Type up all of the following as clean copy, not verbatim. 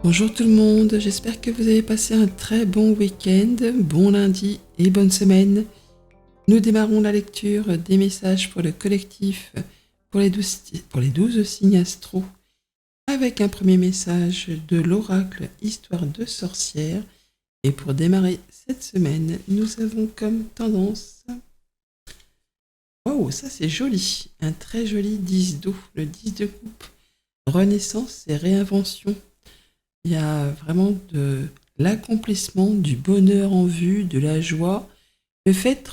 Bonjour tout le monde, j'espère que vous avez passé un très bon week-end, bon lundi et bonne semaine. Nous démarrons la lecture des messages pour le collectif pour les 12 signes astro avec un premier message de l'oracle Histoire de sorcière. Et pour démarrer cette semaine, nous avons comme tendance... Oh, ça c'est joli, un très joli 10 d'eau, le 10 de coupe. Renaissance et réinvention. Il y a vraiment de l'accomplissement, du bonheur en vue, de la joie, le fait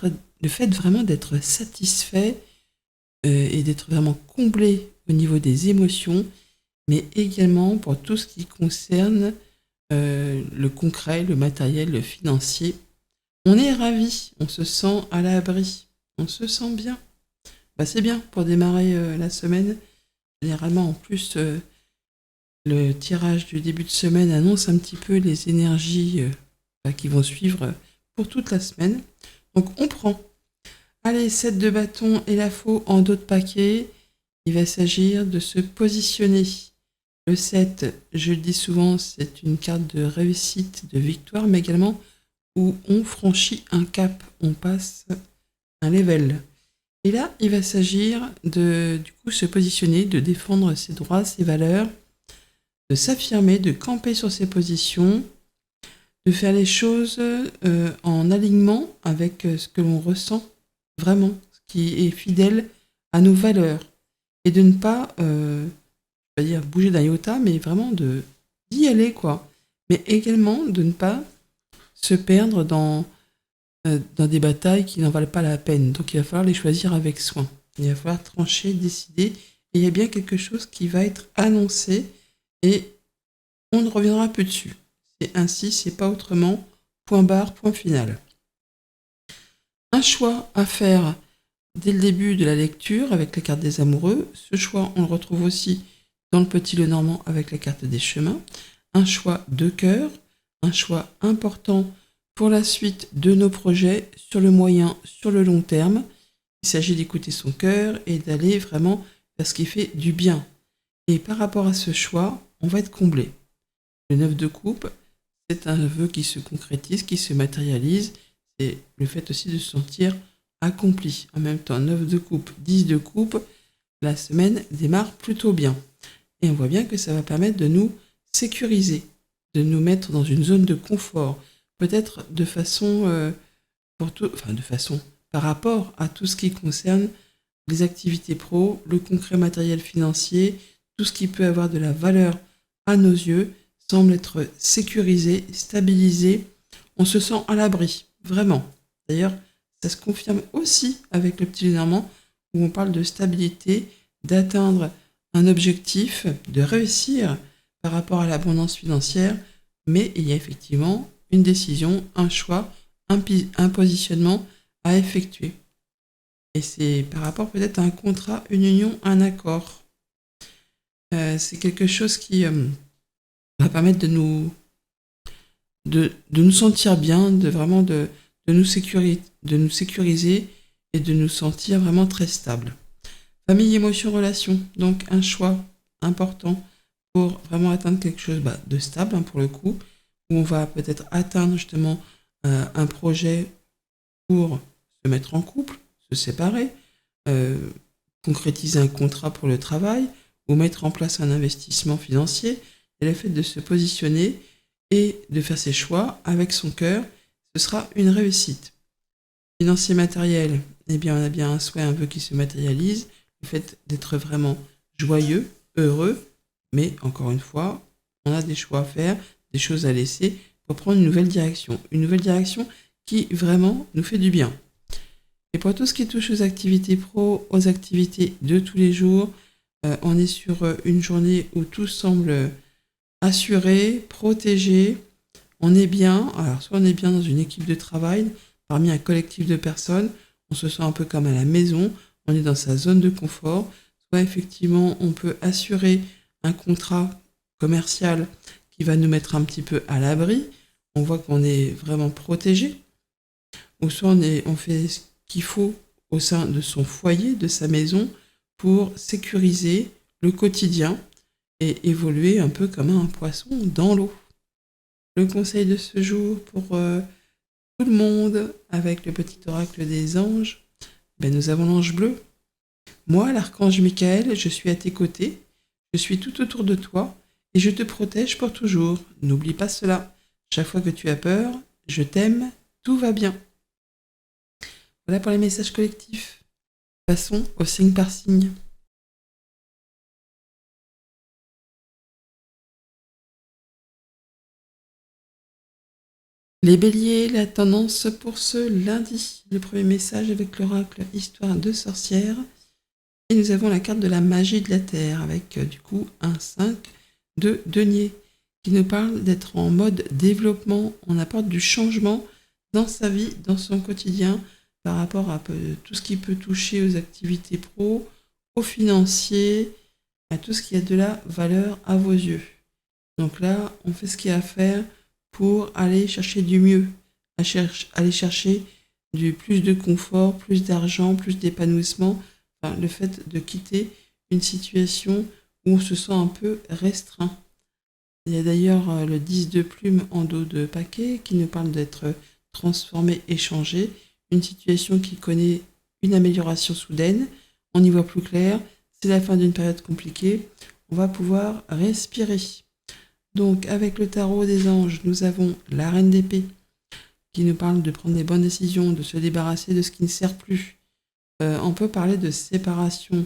vraiment d'être satisfait et d'être vraiment comblé au niveau des émotions, mais également pour tout ce qui concerne le concret, le matériel, le financier. On est ravis, on se sent à l'abri, on se sent bien. C'est bien pour démarrer la semaine. Généralement, en plus... le tirage du début de semaine annonce un petit peu les énergies qui vont suivre pour toute la semaine. Donc on prend. Allez, 7 de bâton et la faux en dos de paquet. Il va s'agir de se positionner. Le 7, je le dis souvent, c'est une carte de réussite, de victoire, mais également où on franchit un cap, on passe un level. Et là, il va s'agir de du coup se positionner, de défendre ses droits, ses valeurs, de s'affirmer, de camper sur ses positions, de faire les choses en alignement avec ce que l'on ressent vraiment, ce qui est fidèle à nos valeurs, et de ne pas, je vais dire bouger d'un iota, mais vraiment d'y aller, quoi. Mais également de ne pas se perdre dans des batailles qui n'en valent pas la peine. Donc il va falloir les choisir avec soin. Il va falloir trancher, décider, et il y a bien quelque chose qui va être annoncé, et on ne reviendra plus dessus. C'est ainsi, c'est pas autrement. Point barre, point final. Un choix à faire dès le début de la lecture avec la carte des amoureux. Ce choix, on le retrouve aussi dans le petit Lenormand avec la carte des chemins. Un choix de cœur, un choix important pour la suite de nos projets sur le moyen, sur le long terme. Il s'agit d'écouter son cœur et d'aller vraiment vers ce qui fait du bien. Et par rapport à ce choix, on va être comblé. Le 9 de coupe, c'est un vœu qui se concrétise, qui se matérialise. C'est le fait aussi de se sentir accompli. En même temps, 9 de coupe, 10 de coupe, la semaine démarre plutôt bien. Et on voit bien que ça va permettre de nous sécuriser, de nous mettre dans une zone de confort. Peut-être de façon, par rapport à tout ce qui concerne les activités pro, le concret matériel financier, tout ce qui peut avoir de la valeur à nos yeux, semble être sécurisé, stabilisé. On se sent à l'abri, vraiment. D'ailleurs, ça se confirme aussi avec le petit Lenormand, où on parle de stabilité, d'atteindre un objectif, de réussir par rapport à l'abondance financière, mais il y a effectivement une décision, un choix, un positionnement à effectuer. Et c'est par rapport peut-être à un contrat, une union, un accord. C'est quelque chose qui va permettre de nous sentir bien, de nous sécuriser et de nous sentir vraiment très stable. Famille, émotion, relation, donc un choix important pour vraiment atteindre quelque chose de stable, pour le coup, où on va peut-être atteindre justement un projet pour se mettre en couple, se séparer, concrétiser un contrat pour le travail, ou mettre en place un investissement financier. Et le fait de se positionner et de faire ses choix avec son cœur, ce sera une réussite. Financier matériel, eh bien on a bien un souhait, un vœu qui se matérialise, le fait d'être vraiment joyeux, heureux, mais encore une fois, on a des choix à faire, des choses à laisser pour prendre une nouvelle direction qui vraiment nous fait du bien. Et pour tout ce qui touche aux activités pro, aux activités de tous les jours, on est sur une journée où tout semble assuré, protégé, on est bien. Alors soit on est bien dans une équipe de travail, parmi un collectif de personnes, on se sent un peu comme à la maison, on est dans sa zone de confort, soit effectivement on peut assurer un contrat commercial qui va nous mettre un petit peu à l'abri, on voit qu'on est vraiment protégé, ou soit on fait ce qu'il faut au sein de son foyer, de sa maison, pour sécuriser le quotidien et évoluer un peu comme un poisson dans l'eau. Le conseil de ce jour pour tout le monde avec le petit oracle des anges, nous avons l'ange bleu. Moi, l'archange Michael, je suis à tes côtés, je suis tout autour de toi et je te protège pour toujours. N'oublie pas cela. Chaque fois que tu as peur, je t'aime, tout va bien. Voilà pour les messages collectifs. Passons au signe par signe. Les béliers, la tendance pour ce lundi. Le premier message avec l'oracle Histoire de sorcière. Et nous avons la carte de la magie de la Terre avec du coup un 5 de denier qui nous parle d'être en mode développement. On apporte du changement dans sa vie, dans son quotidien par rapport à tout ce qui peut toucher aux activités pro, aux financiers, à tout ce qui a de la valeur à vos yeux. Donc là, on fait ce qu'il y a à faire pour aller chercher du mieux, aller chercher du plus de confort, plus d'argent, plus d'épanouissement, enfin, le fait de quitter une situation où on se sent un peu restreint. Il y a d'ailleurs le 10 de plume en dos de paquet qui nous parle d'être transformé et changé, une situation qui connaît une amélioration soudaine, on y voit plus clair, c'est la fin d'une période compliquée, on va pouvoir respirer. Donc, avec le tarot des anges, nous avons la reine d'épée qui nous parle de prendre des bonnes décisions, de se débarrasser de ce qui ne sert plus. On peut parler de séparation,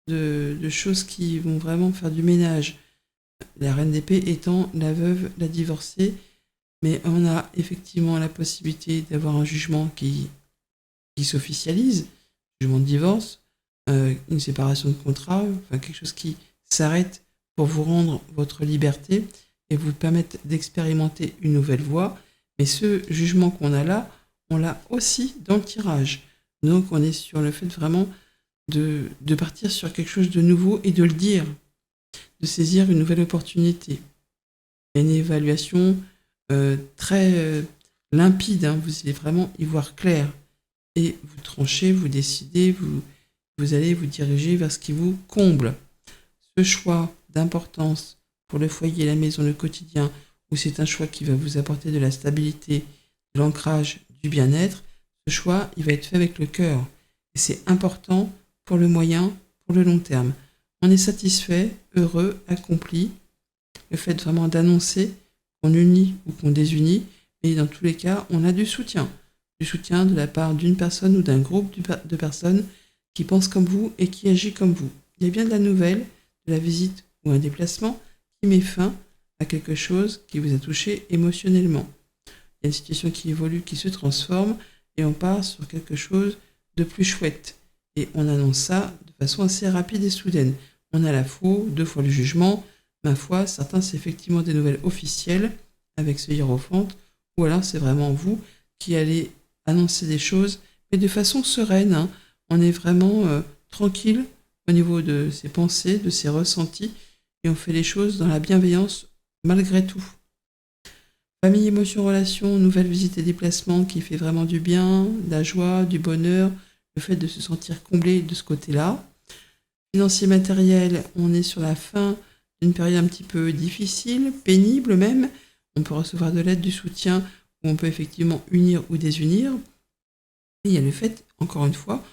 de choses qui vont vraiment faire du ménage. La reine d'épée étant la veuve, la divorcée, mais on a effectivement la possibilité d'avoir un jugement qui s'officialise, jugement de divorce, une séparation de contrat, enfin quelque chose qui s'arrête pour vous rendre votre liberté et vous permettre d'expérimenter une nouvelle voie. Mais ce jugement qu'on a là, on l'a aussi dans le tirage. Donc on est sur le fait vraiment de partir sur quelque chose de nouveau et de le dire, de saisir une nouvelle opportunité. Une évaluation très limpide, hein, vous allez vraiment y voir clair. Et vous tranchez, vous décidez, vous allez vous diriger vers ce qui vous comble. Ce choix d'importance pour le foyer, la maison, le quotidien, où c'est un choix qui va vous apporter de la stabilité, de l'ancrage, du bien-être, ce choix, il va être fait avec le cœur. Et c'est important pour le moyen, pour le long terme. On est satisfait, heureux, accompli. Le fait vraiment d'annoncer qu'on unit ou qu'on désunit, mais dans tous les cas, on a du soutien. Du soutien de la part d'une personne ou d'un groupe de personnes qui pensent comme vous et qui agit comme vous. Il y a bien de la nouvelle, de la visite ou un déplacement qui met fin à quelque chose qui vous a touché émotionnellement. Il y a une situation qui évolue, qui se transforme et on part sur quelque chose de plus chouette. Et on annonce ça de façon assez rapide et soudaine. On a la faux, 2 fois le jugement. Ma foi, certains c'est effectivement des nouvelles officielles avec ce hiérophante, ou alors c'est vraiment vous qui allez annoncer des choses, mais de façon sereine, hein. On est vraiment tranquille au niveau de ses pensées, de ses ressentis, et on fait les choses dans la bienveillance malgré tout. Famille, émotion, relation, nouvelle visite et déplacement qui fait vraiment du bien, de la joie, du bonheur, le fait de se sentir comblé de ce côté-là. Financier, matériel, on est sur la fin d'une période un petit peu difficile, pénible même. On peut recevoir de l'aide, du soutien, ou on peut effectivement unir ou désunir. Et il y a le fait, encore une fois,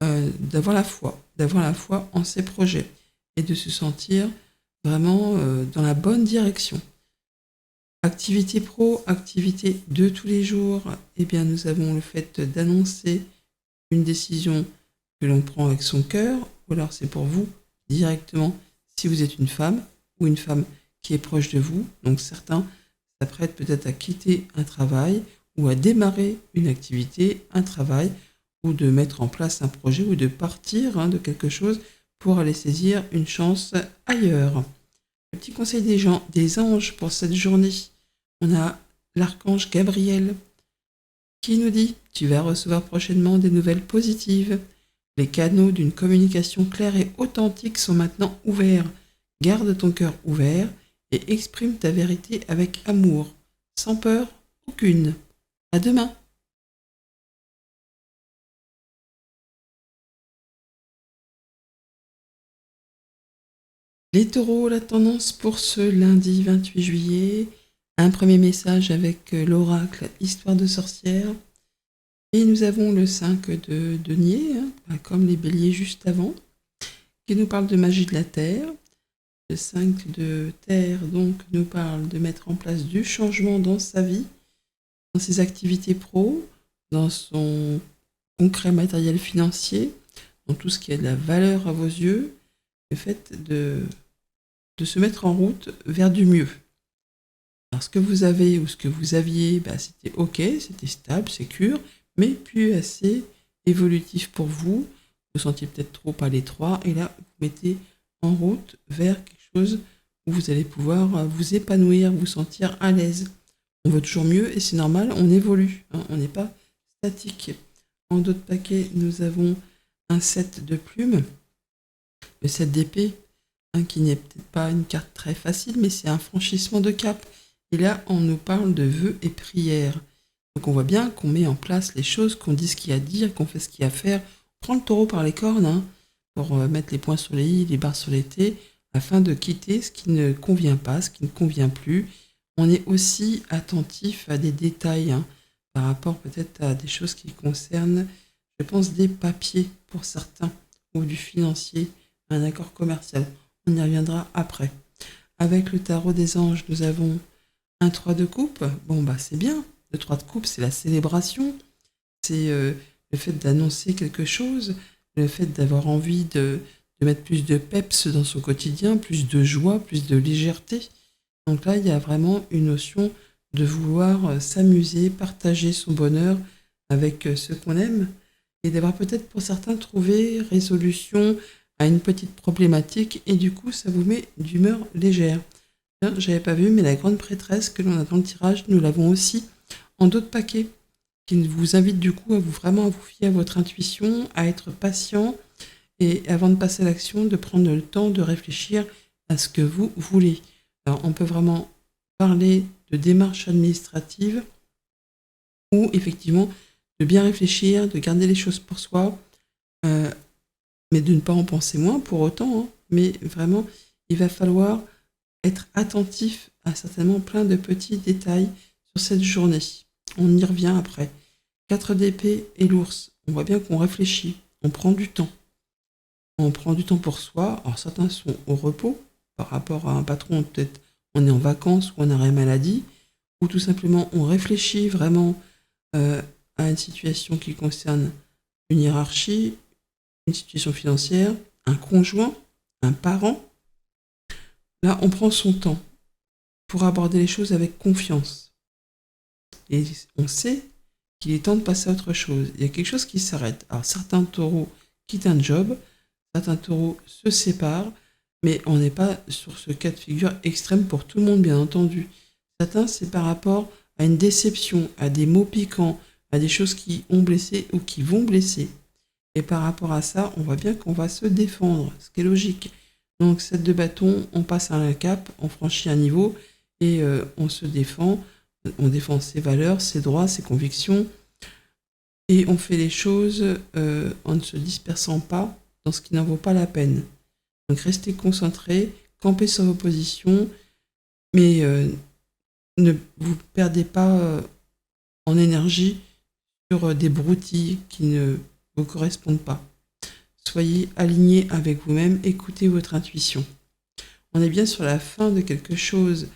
d'avoir la foi en ses projets et de se sentir vraiment dans la bonne direction. Activité pro, activité de tous les jours, eh bien nous avons le fait d'annoncer une décision que l'on prend avec son cœur, ou alors c'est pour vous directement si vous êtes une femme ou une femme qui est proche de vous. Donc certains s'apprêtent peut-être à quitter un travail ou à démarrer une activité, un travail, ou de mettre en place un projet ou de partir de quelque chose pour aller saisir une chance ailleurs. Le petit conseil des anges pour cette journée, on a l'archange Gabriel qui nous dit « Tu vas recevoir prochainement des nouvelles positives. Les canaux d'une communication claire et authentique sont maintenant ouverts. Garde ton cœur ouvert et exprime ta vérité avec amour, sans peur aucune. À demain !» Les taureaux, la tendance pour ce lundi 28 juillet. Un premier message avec l'oracle Histoire de sorcière. Et nous avons le 5 de denier, comme les béliers juste avant, qui nous parle de magie de la terre. Le 5 de terre, donc, nous parle de mettre en place du changement dans sa vie, dans ses activités pro, dans son concret matériel financier, dans tout ce qui a de la valeur à vos yeux, le fait de se mettre en route vers du mieux. Alors, ce que vous avez ou ce que vous aviez, c'était ok, c'était stable, sécure, mais plus assez évolutif pour vous. Vous sentiez peut-être trop à l'étroit, et là, vous mettez en route vers quelque chose où vous allez pouvoir vous épanouir, vous sentir à l'aise. On veut toujours mieux, et c'est normal, on évolue, on n'est pas statique. En d'autres paquets, nous avons un 7 de plumes, le 7 d'épée, qui n'est peut-être pas une carte très facile, mais c'est un franchissement de cap. Et là, on nous parle de vœux et prières. Donc on voit bien qu'on met en place les choses, qu'on dit ce qu'il y a à dire, qu'on fait ce qu'il y a à faire. On prend le taureau par les cornes pour mettre les points sur les i, les barres sur les t, afin de quitter ce qui ne convient pas, ce qui ne convient plus. On est aussi attentif à des détails par rapport peut-être à des choses qui concernent, je pense, des papiers pour certains, ou du financier, un accord commercial. On y reviendra après. Avec le tarot des anges, nous avons un 3 de coupe. Bon, c'est bien. Le 3 de coupe, c'est la célébration. C'est le fait d'annoncer quelque chose, le fait d'avoir envie de mettre plus de peps dans son quotidien, plus de joie, plus de légèreté. Donc là, il y a vraiment une notion de vouloir s'amuser, partager son bonheur avec ceux qu'on aime, et d'avoir peut-être pour certains trouvé résolution à une petite problématique, et du coup, ça vous met d'humeur légère. J'avais pas vu, mais la grande prêtresse que l'on a dans le tirage, nous l'avons aussi en d'autres paquets, qui vous invite du coup vraiment à vous fier à votre intuition, à être patient, et avant de passer à l'action, de prendre le temps de réfléchir à ce que vous voulez. Alors, on peut vraiment parler de démarche administrative, ou effectivement de bien réfléchir, de garder les choses pour soi, mais de ne pas en penser moins pour autant. Mais vraiment, il va falloir être attentif à certainement plein de petits détails sur cette journée. On y revient après. 4 d'épée et l'ours. On voit bien qu'on réfléchit, on prend du temps. On prend du temps pour soi. Alors certains sont au repos par rapport à un patron, peut-être on est en vacances ou on arrêt maladie, ou tout simplement on réfléchit vraiment à une situation qui concerne une hiérarchie, une situation financière, un conjoint, un parent. Là, on prend son temps pour aborder les choses avec confiance. Et on sait qu'il est temps de passer à autre chose. Il y a quelque chose qui s'arrête. Alors, certains taureaux quittent un job, certains taureaux se séparent, mais on n'est pas sur ce cas de figure extrême pour tout le monde, bien entendu. Certains, c'est par rapport à une déception, à des mots piquants, à des choses qui ont blessé ou qui vont blesser. Et par rapport à ça, on voit bien qu'on va se défendre, ce qui est logique. Donc, 7 de bâton, on passe à un cap, on franchit un niveau et on se défend. On défend ses valeurs, ses droits, ses convictions. Et on fait les choses en ne se dispersant pas dans ce qui n'en vaut pas la peine. Donc, restez concentrés, campez sur vos positions, mais ne vous perdez pas en énergie sur des broutilles qui ne vous correspondent pas. Soyez alignés avec vous-même, écoutez votre intuition. On est bien sur la fin de quelque chose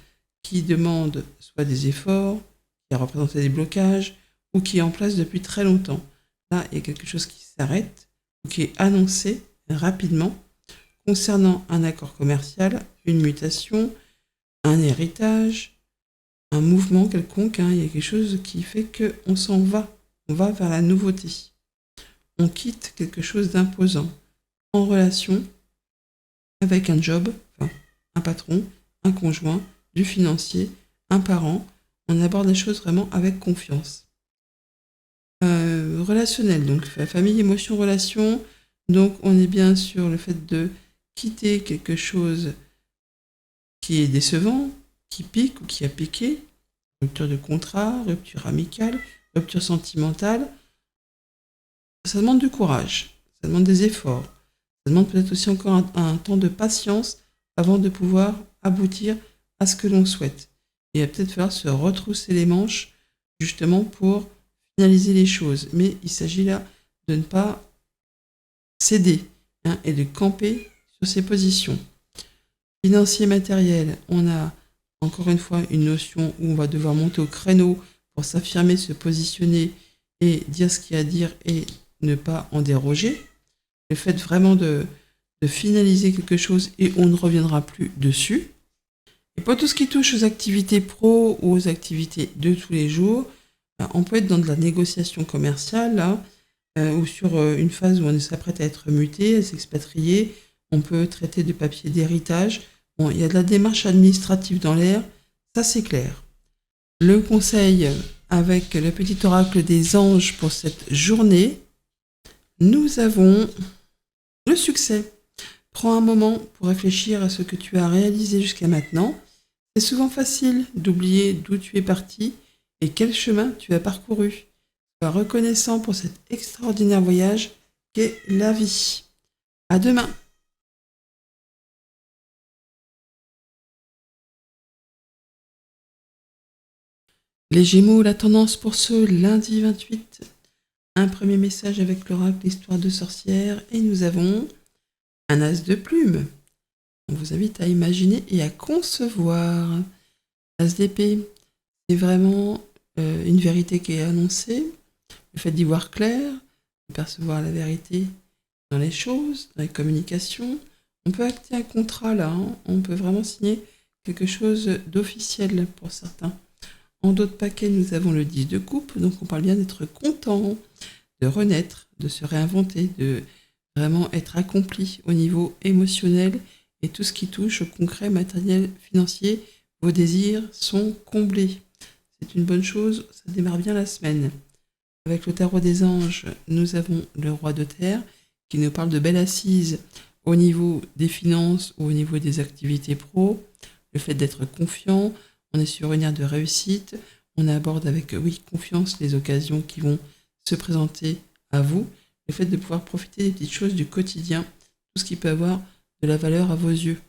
qui demande soit des efforts, qui a représenté des blocages, ou qui est en place depuis très longtemps. Là, il y a quelque chose qui s'arrête, ou qui est annoncé rapidement, concernant un accord commercial, une mutation, un héritage, un mouvement quelconque. Il y a quelque chose qui fait qu'on s'en va. On va vers la nouveauté. On quitte quelque chose d'imposant en relation avec un job, un patron, un conjoint, du financier, un parent. On aborde les choses vraiment avec confiance. Relationnel, donc famille, émotion, relation. Donc on est bien sur le fait de quitter quelque chose qui est décevant, qui pique ou qui a piqué. Rupture de contrat, rupture amicale, rupture sentimentale. Ça demande du courage, ça demande des efforts, ça demande peut-être aussi encore un temps de patience avant de pouvoir aboutir à ce que l'on souhaite. Et il va peut-être falloir se retrousser les manches justement pour finaliser les choses. Mais il s'agit là de ne pas céder et de camper sur ses positions. Financier matériel, on a encore une fois une notion où on va devoir monter au créneau pour s'affirmer, se positionner et dire ce qu'il y a à dire et ne pas en déroger. Le fait vraiment de finaliser quelque chose et on ne reviendra plus dessus. Et pour tout ce qui touche aux activités pro ou aux activités de tous les jours, on peut être dans de la négociation commerciale là, ou sur une phase où on s'apprête à être muté, à s'expatrier. On peut traiter de papiers d'héritage. Bon, il y a de la démarche administrative dans l'air, ça c'est clair. Le conseil avec le petit oracle des anges pour cette journée, nous avons le succès. Prends un moment pour réfléchir à ce que tu as réalisé jusqu'à maintenant. C'est souvent facile d'oublier d'où tu es parti et quel chemin tu as parcouru. Sois reconnaissant pour cet extraordinaire voyage qu'est la vie. À demain. Les Gémeaux, la tendance pour ce lundi 28. Un premier message avec l'oracle l'histoire de sorcière et nous avons un as de plume. On vous invite à imaginer et à concevoir. As d'épée, c'est vraiment une vérité qui est annoncée. Le fait d'y voir clair, de percevoir la vérité dans les choses, dans les communications. On peut acter un contrat là, on peut vraiment signer quelque chose d'officiel pour certains. En d'autres paquets, nous avons le 10 de coupe, donc on parle bien d'être content, de renaître, de se réinventer, de vraiment être accompli au niveau émotionnel et tout ce qui touche au concret, matériel, financier. Vos désirs sont comblés. C'est une bonne chose, ça démarre bien la semaine. Avec le tarot des anges, nous avons le roi de terre qui nous parle de belles assises au niveau des finances ou au niveau des activités pro, le fait d'être confiant. On est sur une ère de réussite, on aborde avec, oui, confiance les occasions qui vont se présenter à vous, le fait de pouvoir profiter des petites choses du quotidien, tout ce qui peut avoir de la valeur à vos yeux.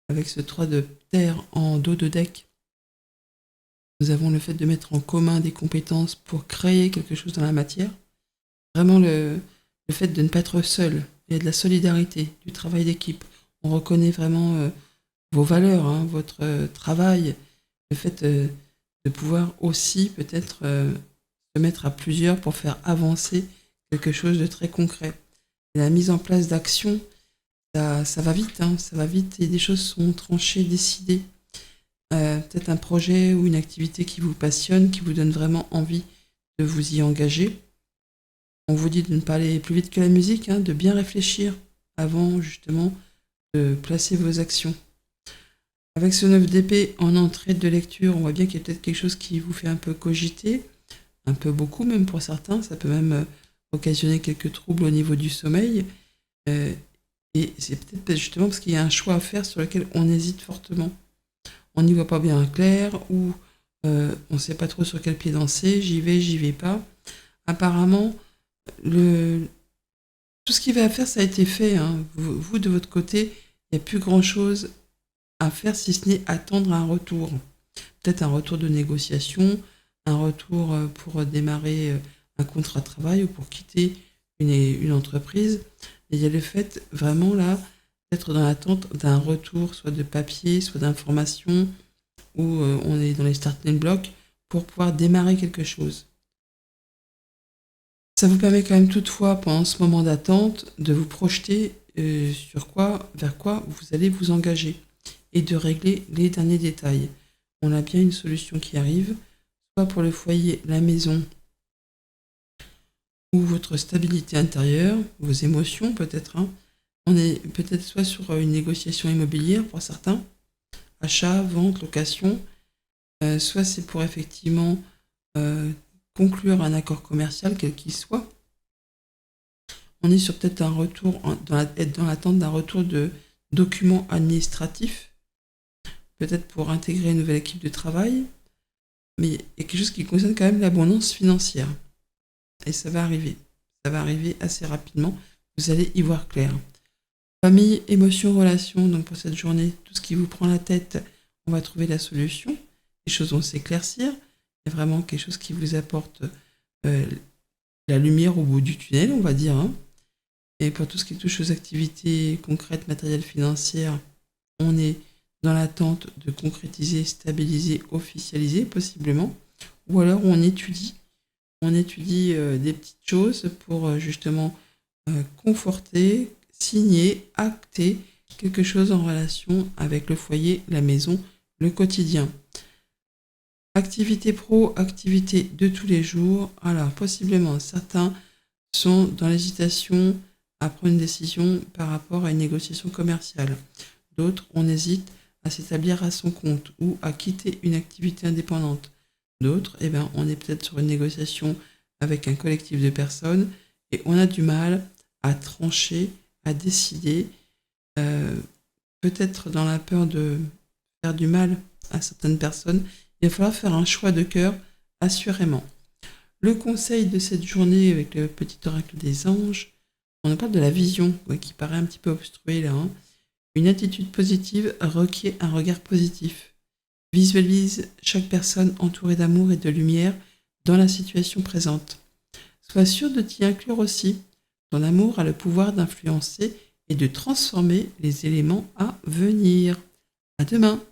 Avec ce 3 de terre en dos de deck, nous avons le fait de mettre en commun des compétences pour créer quelque chose dans la matière. Vraiment le fait de ne pas être seul, il y a de la solidarité, du travail d'équipe. On reconnaît vraiment vos valeurs, votre travail, le fait de pouvoir aussi peut-être se mettre à plusieurs pour faire avancer quelque chose de très concret. Et la mise en place d'actions, ça va vite, ça va vite et des choses sont tranchées, décidées. Peut-être un projet ou une activité qui vous passionne, qui vous donne vraiment envie de vous y engager. On vous dit de ne pas aller plus vite que la musique, de bien réfléchir avant justement de placer vos actions. Avec ce 9 d'épée en entrée de lecture, on voit bien qu'il y a peut-être quelque chose qui vous fait un peu cogiter, un peu beaucoup même pour certains, ça peut même occasionner quelques troubles au niveau du sommeil. Et c'est peut-être justement parce qu'il y a un choix à faire sur lequel on hésite fortement. On n'y voit pas bien clair ou on ne sait pas trop sur quel pied danser, j'y vais pas. Apparemment, tout ce qu'il y avait à faire, ça a été fait. Vous, de votre côté, il n'y a plus grand-chose à faire si ce n'est attendre un retour. Peut-être un retour de négociation, un retour pour démarrer un contrat de travail ou pour quitter une entreprise. Et il y a le fait vraiment là d'être dans l'attente d'un retour, soit de papier, soit d'information, où on est dans les starting blocks pour pouvoir démarrer quelque chose. Ça vous permet quand même toutefois, pendant ce moment d'attente, de vous projeter vers quoi vous allez vous engager et de régler les derniers détails. On a bien une solution qui arrive, soit pour le foyer, la maison, ou votre stabilité intérieure, vos émotions peut-être. On est peut-être soit sur une négociation immobilière pour certains, achat, vente, location, soit c'est pour effectivement conclure un accord commercial, quel qu'il soit. On est sur peut-être un retour, être dans l'attente d'un retour de documents administratifs, peut-être pour intégrer une nouvelle équipe de travail, mais il y a quelque chose qui concerne quand même l'abondance financière. Et ça va arriver assez rapidement, vous allez y voir clair. Famille, émotions, relations. Donc pour cette journée, tout ce qui vous prend la tête, on va trouver la solution. Les choses vont s'éclaircir. Il y a vraiment quelque chose qui vous apporte euh, la lumière au bout du tunnel, on va dire. Hein. Et pour tout ce qui touche aux activités concrètes, matérielles, financières, on est dans l'attente de concrétiser, stabiliser, officialiser possiblement. Ou alors on étudie. On étudie des petites choses pour justement conforter, signer, acter quelque chose en relation avec le foyer, la maison, le quotidien. Activité pro, activité de tous les jours. Alors, possiblement, certains sont dans l'hésitation à prendre une décision par rapport à une négociation commerciale. D'autres, on hésite à s'établir à son compte ou à quitter une activité indépendante. D'autres, on est peut-être sur une négociation avec un collectif de personnes et on a du mal à trancher, à décider, peut-être dans la peur de faire du mal à certaines personnes. Il va falloir faire un choix de cœur, assurément. Le conseil de cette journée avec le petit oracle des anges, on parle de la vision, qui paraît un petit peu obstruée là. Hein. Une attitude positive requiert un regard positif. Visualise chaque personne entourée d'amour et de lumière dans la situation présente. Sois sûr de t'y inclure aussi. Ton amour a le pouvoir d'influencer et de transformer les éléments à venir. À demain.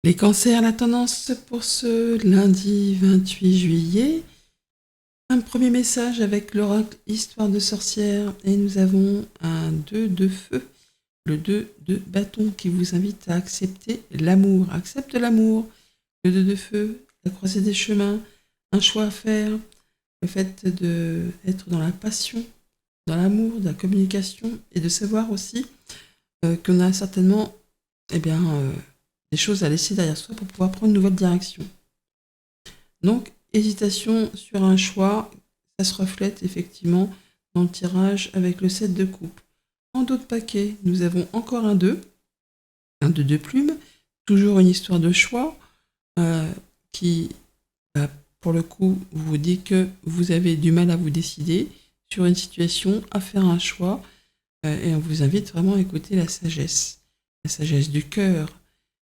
Les cancers, la tendance pour ce lundi 28 juillet. Un premier message avec l'oracle Histoire de sorcière et nous avons un 2 de feu, le 2 de bâton qui vous invite à accepter l'amour. Accepte l'amour. Le 2 de feu, la croisée des chemins, un choix à faire, le fait d'être dans la passion, dans l'amour, dans la communication et de savoir aussi qu'on a certainement des choses à laisser derrière soi pour pouvoir prendre une nouvelle direction. Donc, hésitation sur un choix, ça se reflète effectivement dans le tirage avec le 7 de coupe. En dos de paquet, nous avons encore un 2 de plume, toujours une histoire de choix qui, pour le coup, vous dit que vous avez du mal à vous décider sur une situation, à faire un choix, et on vous invite vraiment à écouter la sagesse du cœur,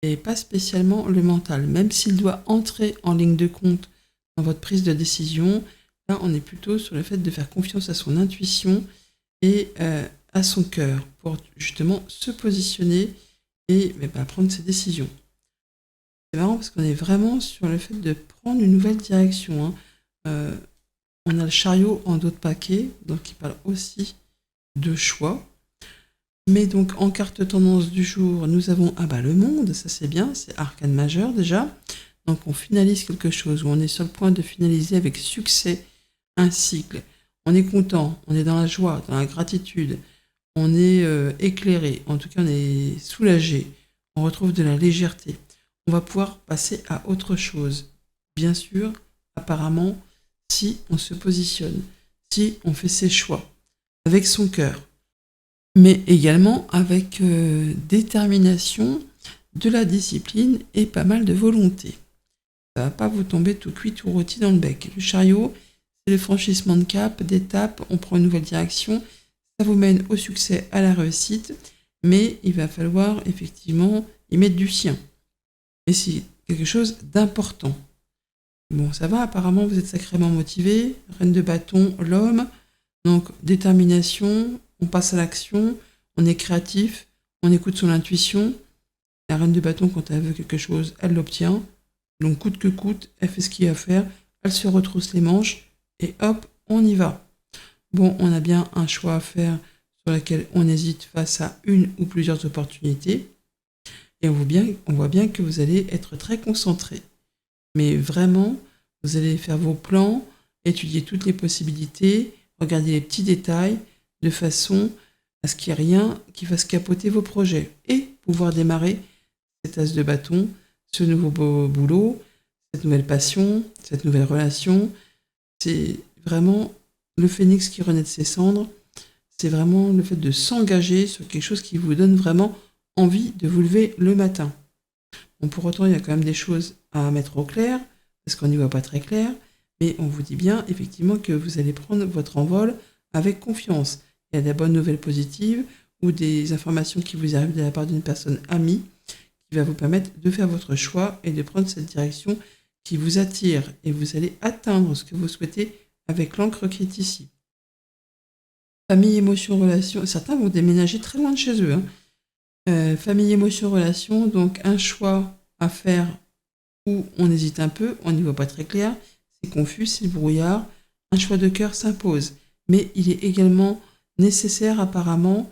et pas spécialement le mental, même s'il doit entrer en ligne de compte dans votre prise de décision. Là, on est plutôt sur le fait de faire confiance à son intuition et à son cœur pour justement se positionner et prendre ses décisions. C'est marrant parce qu'on est vraiment sur le fait de prendre une nouvelle direction. Hein. On a le chariot en dos de paquet, donc qui parle aussi de choix. Mais donc en carte tendance du jour, nous avons le monde, ça c'est bien, c'est arcane majeur déjà. Donc on finalise quelque chose, ou on est sur le point de finaliser avec succès un cycle. On est content, on est dans la joie, dans la gratitude, on est éclairé, en tout cas on est soulagé, on retrouve de la légèreté. On va pouvoir passer à autre chose. Bien sûr, apparemment, si on se positionne, si on fait ses choix, avec son cœur, mais également avec détermination, de la discipline et pas mal de volonté. Ça va pas vous tomber tout cuit, tout rôti dans le bec. Le chariot, c'est le franchissement de cap, d'étape, on prend une nouvelle direction, ça vous mène au succès, à la réussite, mais il va falloir effectivement y mettre du sien. Et c'est quelque chose d'important. Bon, ça va, apparemment vous êtes sacrément motivé, reine de bâton, l'homme, donc détermination, on passe à l'action, on est créatif, on écoute son intuition. La reine de bâton, quand elle veut quelque chose, elle l'obtient. Donc coûte que coûte, elle fait ce qu'il y a à faire, elle se retrousse les manches, et hop, on y va. Bon, on a bien un choix à faire sur lequel on hésite face à une ou plusieurs opportunités. Et on voit bien que vous allez être très concentré. Mais vraiment, vous allez faire vos plans, étudier toutes les possibilités, regarder les petits détails, de façon à ce qu'il n'y ait rien qui fasse capoter vos projets. Et pouvoir démarrer cet as de bâton, ce nouveau beau boulot, cette nouvelle passion, cette nouvelle relation. C'est vraiment le phénix qui renaît de ses cendres. C'est vraiment le fait de s'engager sur quelque chose qui vous donne vraiment envie de vous lever le matin. Bon, pour autant, il y a quand même des choses à mettre au clair, parce qu'on n'y voit pas très clair, mais on vous dit bien effectivement que vous allez prendre votre envol avec confiance. Il y a des bonnes nouvelles positives ou des informations qui vous arrivent de la part d'une personne amie qui va vous permettre de faire votre choix et de prendre cette direction qui vous attire, et vous allez atteindre ce que vous souhaitez avec l'encre qui est ici. Famille, émotion, relation. Certains vont déménager très loin de chez eux. Famille, émotion, relation. Donc un choix à faire où on hésite un peu, on n'y voit pas très clair, c'est confus, c'est le brouillard. Un choix de cœur s'impose. Mais il est également nécessaire apparemment,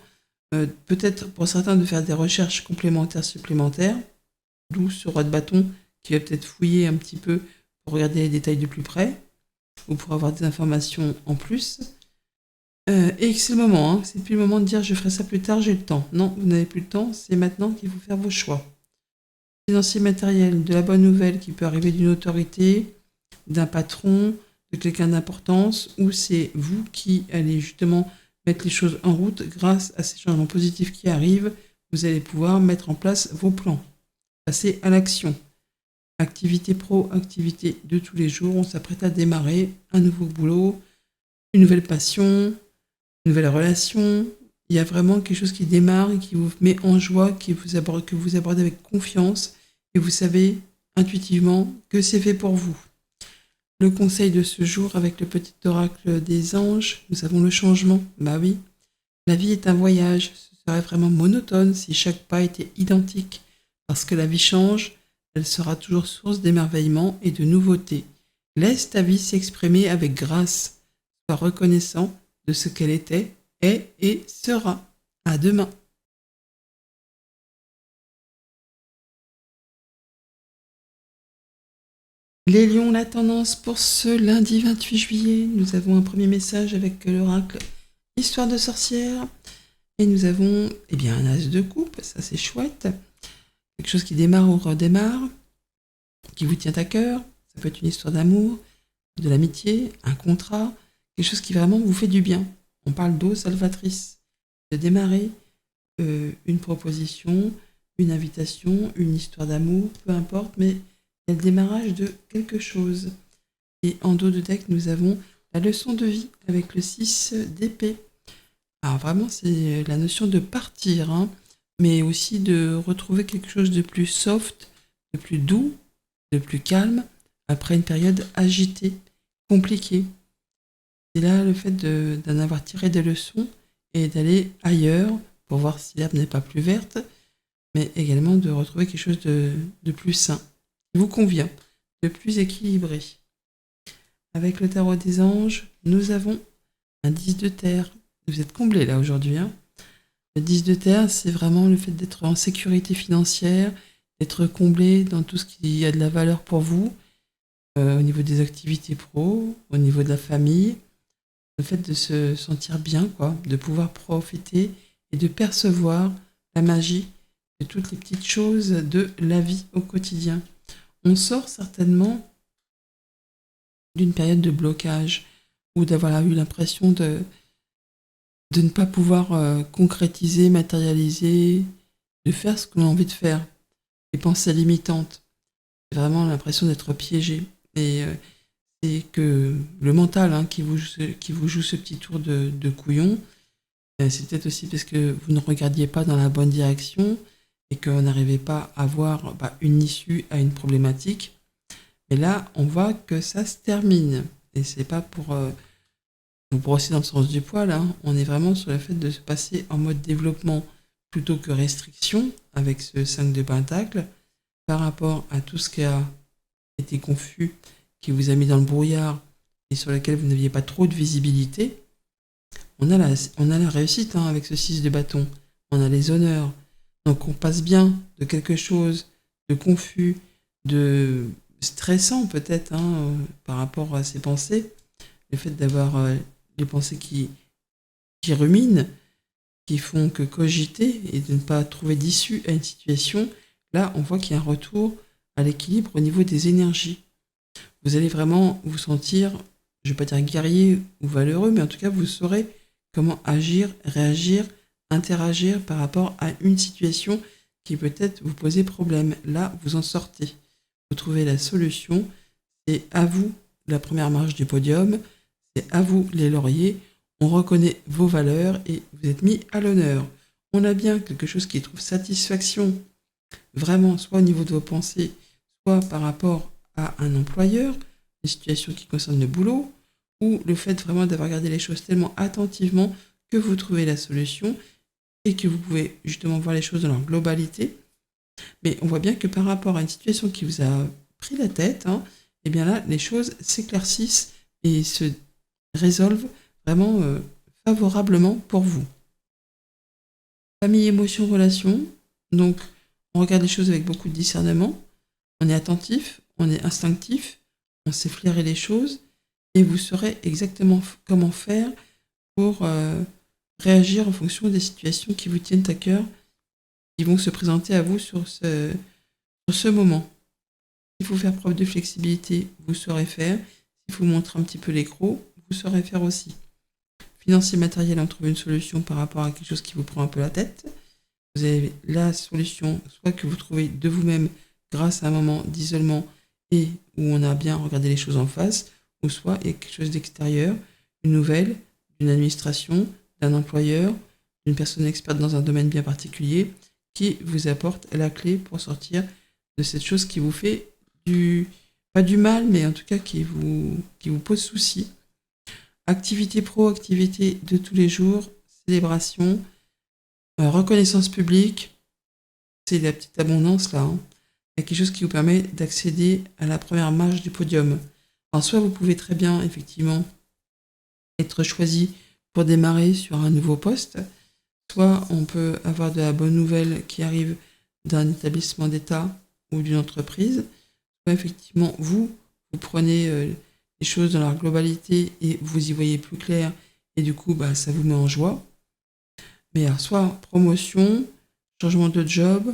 peut-être pour certains, de faire des recherches complémentaires supplémentaires, d'où ce roi de bâton qui va peut-être fouiller un petit peu pour regarder les détails de plus près, ou pour avoir des informations en plus. Et que c'est le moment, hein. C'est plus le moment de dire je ferai ça plus tard, j'ai le temps. Non, vous n'avez plus le temps, c'est maintenant qu'il faut faire vos choix. Financier, matériel, de la bonne nouvelle qui peut arriver d'une autorité, d'un patron, de quelqu'un d'importance, ou c'est vous qui allez justement mettre les choses en route grâce à ces changements positifs qui arrivent. Vous allez pouvoir mettre en place vos plans, passer à l'action. Activité pro, activité de tous les jours, on s'apprête à démarrer un nouveau boulot, une nouvelle passion, une nouvelle relation. Il y a vraiment quelque chose qui démarre et qui vous met en joie, que vous abordez avec confiance, et vous savez intuitivement que c'est fait pour vous. Le conseil de ce jour avec le petit oracle des anges, nous avons le changement. Bah oui, la vie est un voyage, ce serait vraiment monotone si chaque pas était identique, parce que la vie change, elle sera toujours source d'émerveillement et de nouveautés. Laisse ta vie s'exprimer avec grâce, sois reconnaissant de ce qu'elle était, est et sera. À demain. Les lions, la tendance pour ce lundi 28 juillet. Nous avons un premier message avec l'oracle Histoire de sorcière. Et nous avons un as de coupe, ça c'est chouette. Quelque chose qui démarre ou redémarre, qui vous tient à cœur. Ça peut être une histoire d'amour, de l'amitié, un contrat, quelque chose qui vraiment vous fait du bien. On parle d'eau salvatrice, de démarrer une proposition, une invitation, une histoire d'amour, peu importe, mais il y a le démarrage de quelque chose. Et en dos de deck, nous avons la leçon de vie avec le 6 d'épée. Alors vraiment, c'est la notion de partir, hein, mais aussi de retrouver quelque chose de plus soft, de plus doux, de plus calme, après une période agitée, compliquée. C'est là le fait d'en avoir tiré des leçons et d'aller ailleurs pour voir si l'herbe n'est pas plus verte, mais également de retrouver quelque chose de plus sain, qui vous convient, de plus équilibré. Avec le tarot des anges, nous avons un 10 de terre. Vous êtes comblés là aujourd'hui, hein. Le 10 de terre, c'est vraiment le fait d'être en sécurité financière, d'être comblé dans tout ce qui a de la valeur pour vous, au niveau des activités pro, au niveau de la famille, le fait de se sentir bien, quoi, de pouvoir profiter et de percevoir la magie de toutes les petites choses de la vie au quotidien. On sort certainement d'une période de blocage ou d'avoir eu l'impression de ne pas pouvoir concrétiser, matérialiser, de faire ce qu'on a envie de faire. Les pensées limitantes. C'est vraiment l'impression d'être piégé. Et c'est que le mental, hein, qui vous joue ce petit tour de couillon. C'est peut-être aussi parce que vous ne regardiez pas dans la bonne direction et qu'on n'arrivait pas à voir une issue à une problématique. Et là, on voit que ça se termine. Et c'est pas pour vous brosser dans le sens du poil, hein. On est vraiment sur le fait de se passer en mode développement plutôt que restriction avec ce 5 de pentacle par rapport à tout ce qui a été confus, qui vous a mis dans le brouillard et sur lequel vous n'aviez pas trop de visibilité. On a la réussite, hein, avec ce 6 de bâton. On a les honneurs. Donc on passe bien de quelque chose de confus, de stressant peut-être, hein, par rapport à ses pensées. Le fait d'avoir les pensées qui ruminent, qui font que cogiter et de ne pas trouver d'issue à une situation. Là, on voit qu'il y a un retour à l'équilibre au niveau des énergies. Vous allez vraiment vous sentir, je ne vais pas dire guerrier ou valeureux, mais en tout cas, vous saurez comment agir, réagir, interagir par rapport à une situation qui peut-être vous posait problème. Là, vous en sortez. Vous trouvez la solution. C'est à vous la première marche du podium. C'est à vous les lauriers. On reconnaît vos valeurs et vous êtes mis à l'honneur. On a bien quelque chose qui trouve satisfaction, vraiment, soit au niveau de vos pensées, soit par rapport à un employeur, une situation qui concerne le boulot, ou le fait vraiment d'avoir regardé les choses tellement attentivement que vous trouvez la solution et que vous pouvez justement voir les choses dans leur globalité. Mais on voit bien que par rapport à une situation qui vous a pris la tête, et bien là, les choses s'éclaircissent et se résolvent vraiment favorablement pour vous. Famille, émotion, relation. Donc, on regarde les choses avec beaucoup de discernement. On est attentif, on est instinctif, on sait flairer les choses et vous saurez exactement comment faire pour réagir en fonction des situations qui vous tiennent à cœur, qui vont se présenter à vous sur ce moment. S'il faut faire preuve de flexibilité, vous saurez faire. S'il faut montrer un petit peu les crocs, vous saurez faire aussi. Financier, matériel, on trouve une solution par rapport à quelque chose qui vous prend un peu la tête. Vous avez la solution, soit que vous trouvez de vous-même grâce à un moment d'isolement et où on a bien regardé les choses en face, ou soit il y a quelque chose d'extérieur, une nouvelle, d'une administration, d'un employeur, d'une personne experte dans un domaine bien particulier, qui vous apporte la clé pour sortir de cette chose qui vous fait pas du mal, mais en tout cas qui vous pose souci. Activité pro, activité de tous les jours, célébration, reconnaissance publique, c'est la petite abondance là. Il y a quelque chose qui vous permet d'accéder à la première marche du podium. Alors soit vous pouvez très bien effectivement être choisi pour démarrer sur un nouveau poste, soit on peut avoir de la bonne nouvelle qui arrive d'un établissement d'État ou d'une entreprise, soit effectivement vous prenez les choses dans leur globalité et vous y voyez plus clair et du coup ça vous met en joie. Mais alors, soit promotion, changement de job,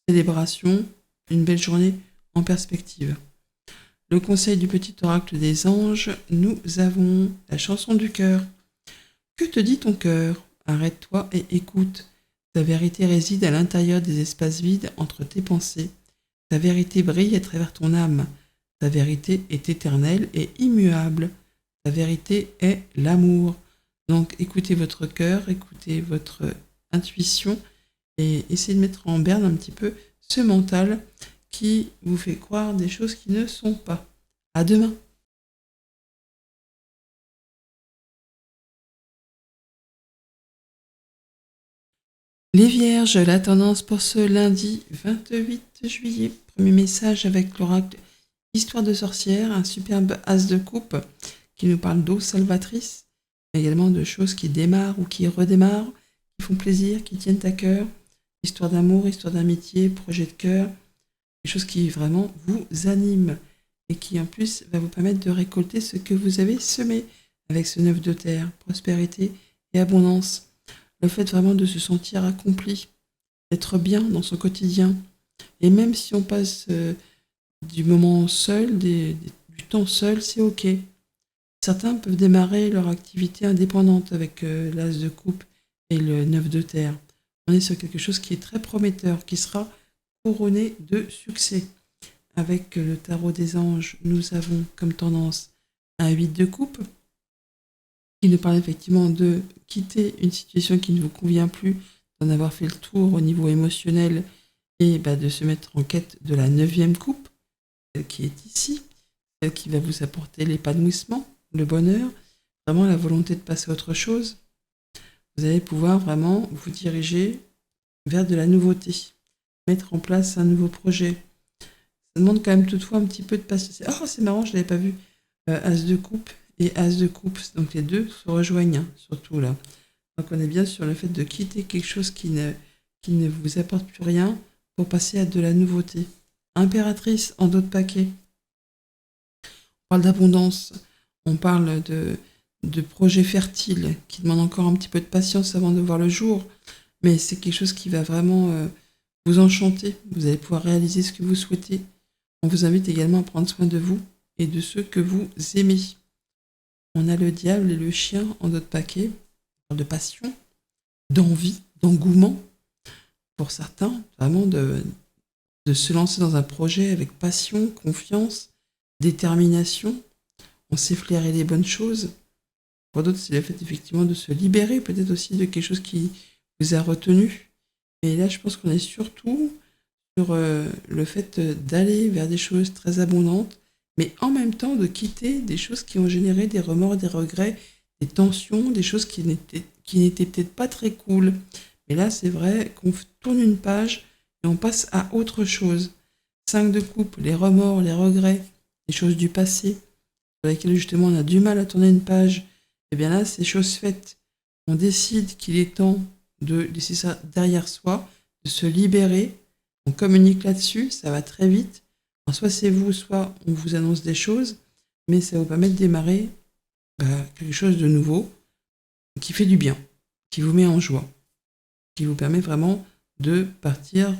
célébration, une belle journée en perspective. Le conseil du petit oracle des anges, nous avons la chanson du cœur. Que te dit ton cœur? Arrête-toi et écoute. Ta vérité réside à l'intérieur des espaces vides entre tes pensées. Ta vérité brille à travers ton âme. Ta vérité est éternelle et immuable. Ta vérité est l'amour. Donc écoutez votre cœur, écoutez votre intuition et essayez de mettre en berne un petit peu ce mental qui vous fait croire des choses qui ne sont pas. À demain. Les Vierges, la tendance pour ce lundi 28 juillet. Premier message avec l'oracle Histoire de sorcière, un superbe as de coupe qui nous parle d'eau salvatrice, mais également de choses qui démarrent ou qui redémarrent, qui font plaisir, qui tiennent à cœur. Histoire d'amour, histoire d'amitié, projet de cœur, des choses qui vraiment vous animent et qui en plus va vous permettre de récolter ce que vous avez semé avec ce 9 de terre, prospérité et abondance. Le fait vraiment de se sentir accompli, d'être bien dans son quotidien. Et même si on passe du moment seul, du temps seul, c'est ok. Certains peuvent démarrer leur activité indépendante avec l'as de coupe et le 9 de terre. On est sur quelque chose qui est très prometteur, qui sera couronné de succès. Avec le tarot des anges, nous avons comme tendance un 8 de coupe, qui nous parle effectivement de quitter une situation qui ne vous convient plus, d'en avoir fait le tour au niveau émotionnel et de se mettre en quête de la 9e coupe, celle qui est ici, celle qui va vous apporter l'épanouissement, le bonheur, vraiment la volonté de passer à autre chose. Vous allez pouvoir vraiment vous diriger vers de la nouveauté, mettre en place un nouveau projet. Ça demande quand même toutefois un petit peu de patience. Oh, c'est marrant, je ne l'avais pas vu. As de coupe et As de coupe, donc les deux se rejoignent, surtout là. Donc on est bien sur le fait de quitter quelque chose qui ne vous apporte plus rien pour passer à de la nouveauté. Impératrice en d'autres paquets. On parle d'abondance, on parle de projets fertiles qui demandent encore un petit peu de patience avant de voir le jour, mais c'est quelque chose qui va vraiment vous enchanter. Vous allez pouvoir réaliser ce que vous souhaitez. On vous invite également à prendre soin de vous et de ceux que vous aimez. On a le diable et le chien en d'autres paquets. On parle de passion, d'envie, d'engouement. Pour certains, vraiment de se lancer dans un projet avec passion, confiance, détermination. on sait flairer les bonnes choses. Pour d'autres, c'est le fait effectivement de se libérer, peut-être aussi de quelque chose qui vous a retenu. Et là, je pense qu'on est surtout sur le fait d'aller vers des choses très abondantes, mais en même temps de quitter des choses qui ont généré des remords, des regrets, des tensions, des choses qui n'étaient peut-être pas très cool. Mais là, c'est vrai qu'on tourne une page et on passe à autre chose. 5 de coupe, les remords, les regrets, les choses du passé, sur lesquelles justement on a du mal à tourner une page, et bien là, c'est chose faite. On décide qu'il est temps de laisser ça derrière soi, de se libérer. On communique là-dessus, ça va très vite. Alors, soit c'est vous, soit on vous annonce des choses, mais ça vous permet de démarrer quelque chose de nouveau, qui fait du bien, qui vous met en joie, qui vous permet vraiment de partir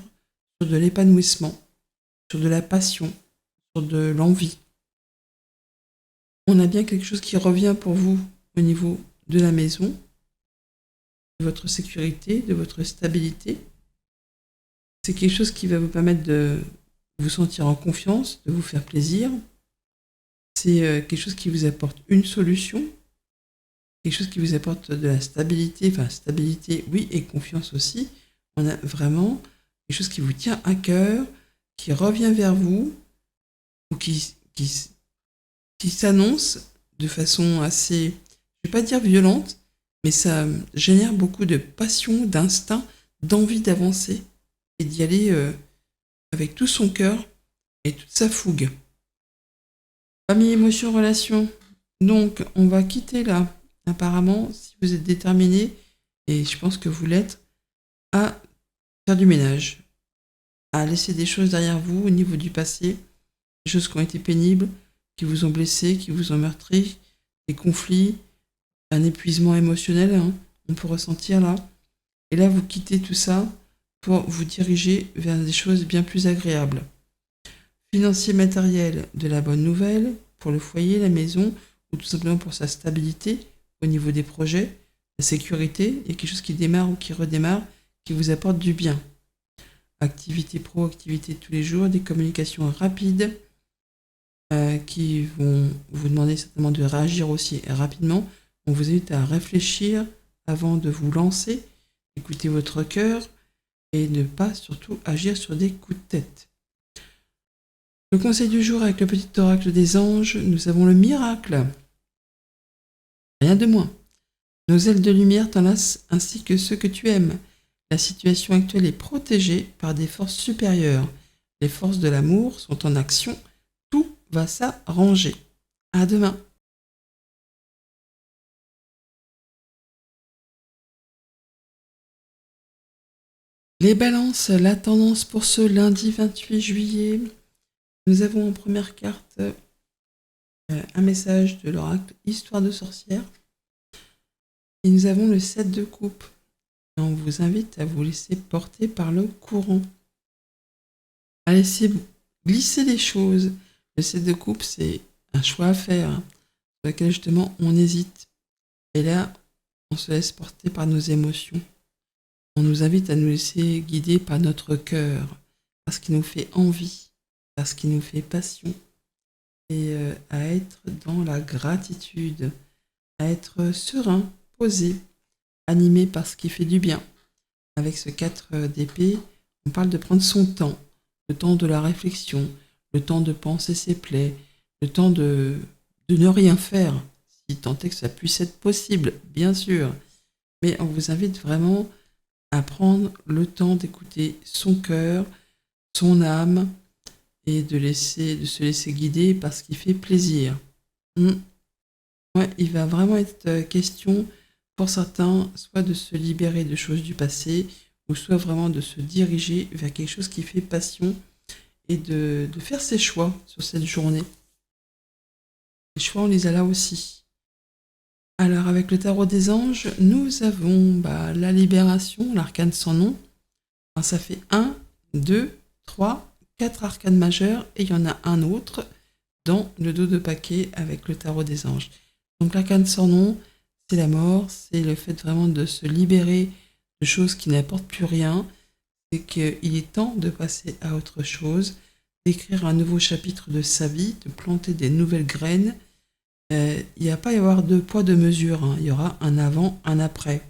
sur de l'épanouissement, sur de la passion, sur de l'envie. On a bien quelque chose qui revient pour vous au niveau de la maison, de votre sécurité, de votre stabilité. C'est quelque chose qui va vous permettre de vous sentir en confiance, de vous faire plaisir. C'est quelque chose qui vous apporte une solution, quelque chose qui vous apporte de la stabilité, enfin stabilité oui et confiance aussi. On a vraiment quelque chose qui vous tient à cœur, qui revient vers vous, ou qui s'annonce de façon assez, je ne vais pas dire violente, mais ça génère beaucoup de passion, d'instinct, d'envie d'avancer et d'y aller avec tout son cœur et toute sa fougue. Famille, émotion, relation. Donc, on va quitter là, apparemment, si vous êtes déterminé, et je pense que vous l'êtes, à faire du ménage, à laisser des choses derrière vous au niveau du passé, des choses qui ont été pénibles, qui vous ont blessé, qui vous ont meurtri, des conflits, un épuisement émotionnel, hein, on peut ressentir là. Et là, vous quittez tout ça pour vous diriger vers des choses bien plus agréables. Financier, matériel, de la bonne nouvelle, pour le foyer, la maison, ou tout simplement pour sa stabilité au niveau des projets, la sécurité, il y a quelque chose qui démarre ou qui redémarre, qui vous apporte du bien. Activité pro, activité de tous les jours, des communications rapides, qui vont vous demander certainement de réagir aussi rapidement. On vous invite à réfléchir avant de vous lancer, écouter votre cœur et ne pas surtout agir sur des coups de tête. Le conseil du jour avec le petit oracle des anges, nous avons le miracle. Rien de moins. Nos ailes de lumière t'enlacent ainsi que ceux que tu aimes. La situation actuelle est protégée par des forces supérieures. Les forces de l'amour sont en action. Tout va s'arranger. À demain. Les balances, la tendance pour ce lundi 28 juillet. Nous avons en première carte un message de l'oracle Histoire de sorcière. Et nous avons le 7 de coupe. Et on vous invite à vous laisser porter par le courant. À laisser glisser les choses. Le 7 de coupe, c'est un choix à faire, hein, sur lequel justement on hésite. Et là, on se laisse porter par nos émotions. On nous invite à nous laisser guider par notre cœur, par ce qui nous fait envie, par ce qui nous fait passion, et à être dans la gratitude, à être serein, posé, animé par ce qui fait du bien. Avec ce 4 d'épée, on parle de prendre son temps, le temps de la réflexion, le temps de penser ses plaies, le temps de ne rien faire, si tant est que ça puisse être possible, bien sûr. Mais on vous invite vraiment à prendre le temps d'écouter son cœur, son âme, et de se laisser guider par ce qui fait plaisir. Ouais, il va vraiment être question pour certains, soit de se libérer de choses du passé, ou soit vraiment de se diriger vers quelque chose qui fait passion, et de faire ses choix sur cette journée. Les choix, on les a là aussi. Alors, avec le tarot des anges, nous avons la libération, l'arcane sans nom. Alors, ça fait 1, 2, 3, 4 arcanes majeures, et il y en a un autre dans le dos de paquet avec le tarot des anges. Donc, l'arcane sans nom, c'est la mort, c'est le fait vraiment de se libérer de choses qui n'apportent plus rien. C'est qu'il est temps de passer à autre chose, d'écrire un nouveau chapitre de sa vie, de planter des nouvelles graines, Il n'y a pas à y avoir deux poids, deux mesures, hein. Il y aura un avant, un après.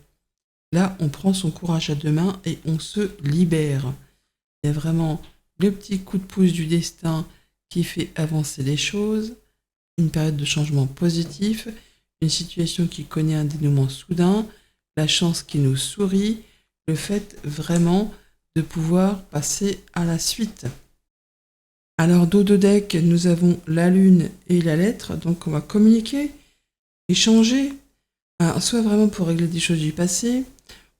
Là, on prend son courage à deux mains et on se libère. Il y a vraiment le petit coup de pouce du destin qui fait avancer les choses, une période de changement positif, une situation qui connaît un dénouement soudain, la chance qui nous sourit, le fait vraiment de pouvoir passer à la suite. Alors, dos de deck, nous avons la lune et la lettre, donc on va communiquer, échanger, soit vraiment pour régler des choses du passé,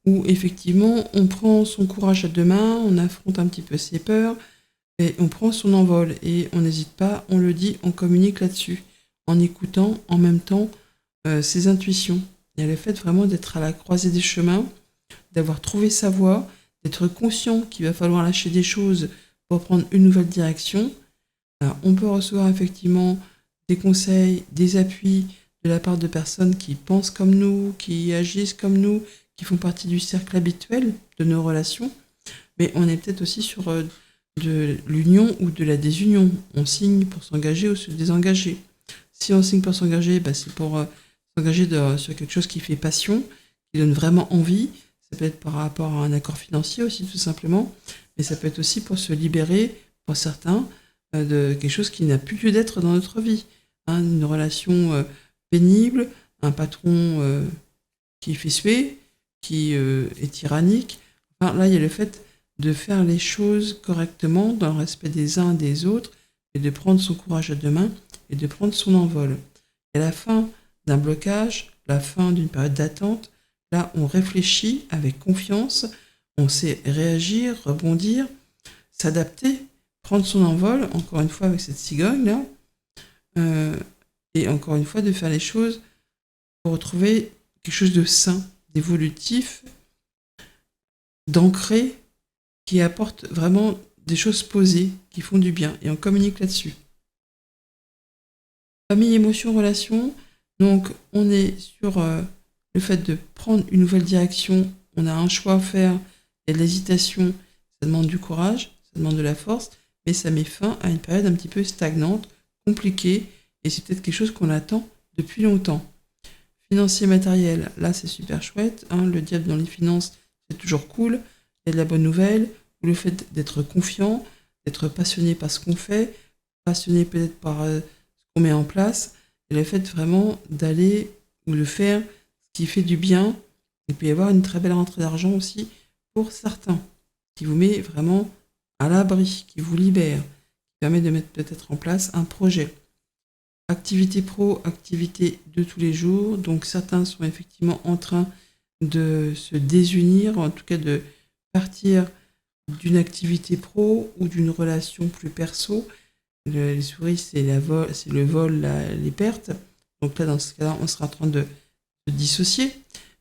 où effectivement on prend son courage à deux mains, on affronte un petit peu ses peurs, et on prend son envol, et on n'hésite pas, on le dit, on communique là-dessus, en écoutant en même temps ses intuitions. Il y a le fait vraiment d'être à la croisée des chemins, d'avoir trouvé sa voie, d'être conscient qu'il va falloir lâcher des choses pour prendre une nouvelle direction. Alors, on peut recevoir effectivement des conseils, des appuis de la part de personnes qui pensent comme nous, qui agissent comme nous, qui font partie du cercle habituel de nos relations, mais on est peut-être aussi sur de l'union ou de la désunion. On signe pour s'engager ou se désengager. Si on signe pour s'engager, c'est pour s'engager sur quelque chose qui fait passion, qui donne vraiment envie. Ça peut être par rapport à un accord financier aussi, tout simplement, mais ça peut être aussi pour se libérer, pour certains, de quelque chose qui n'a plus lieu d'être dans notre vie. Une relation pénible, un patron qui fait suer, qui est tyrannique. Enfin, là, il y a le fait de faire les choses correctement, dans le respect des uns et des autres, et de prendre son courage à deux mains, et de prendre son envol. Et à la fin d'un blocage, la fin d'une période d'attente, là, on réfléchit avec confiance, on sait réagir, rebondir, s'adapter, prendre son envol, encore une fois avec cette cigogne-là, et encore une fois de faire les choses pour retrouver quelque chose de sain, d'évolutif, d'ancré, qui apporte vraiment des choses posées, qui font du bien, et on communique là-dessus. Famille, émotion, relation, donc on est sur le fait de prendre une nouvelle direction, on a un choix à faire, il y a de l'hésitation, ça demande du courage, ça demande de la force, mais ça met fin à une période un petit peu stagnante, compliquée, et c'est peut-être quelque chose qu'on attend depuis longtemps. Financier, matériel, là c'est super chouette, le diable dans les finances, c'est toujours cool, il y a de la bonne nouvelle, ou le fait d'être confiant, d'être passionné par ce qu'on fait, passionné peut-être par ce qu'on met en place, et le fait vraiment d'aller ou de faire ce qui fait du bien, et puis y avoir une très belle rentrée d'argent aussi pour certains, qui vous met vraiment à l'abri, qui vous libère, qui permet de mettre peut-être en place un projet. Activité pro, activité de tous les jours, donc certains sont effectivement en train de se désunir, en tout cas de partir d'une activité pro ou d'une relation plus perso. Les souris, c'est le vol, les pertes. Donc là, dans ce cas-là, on sera en train de se dissocier,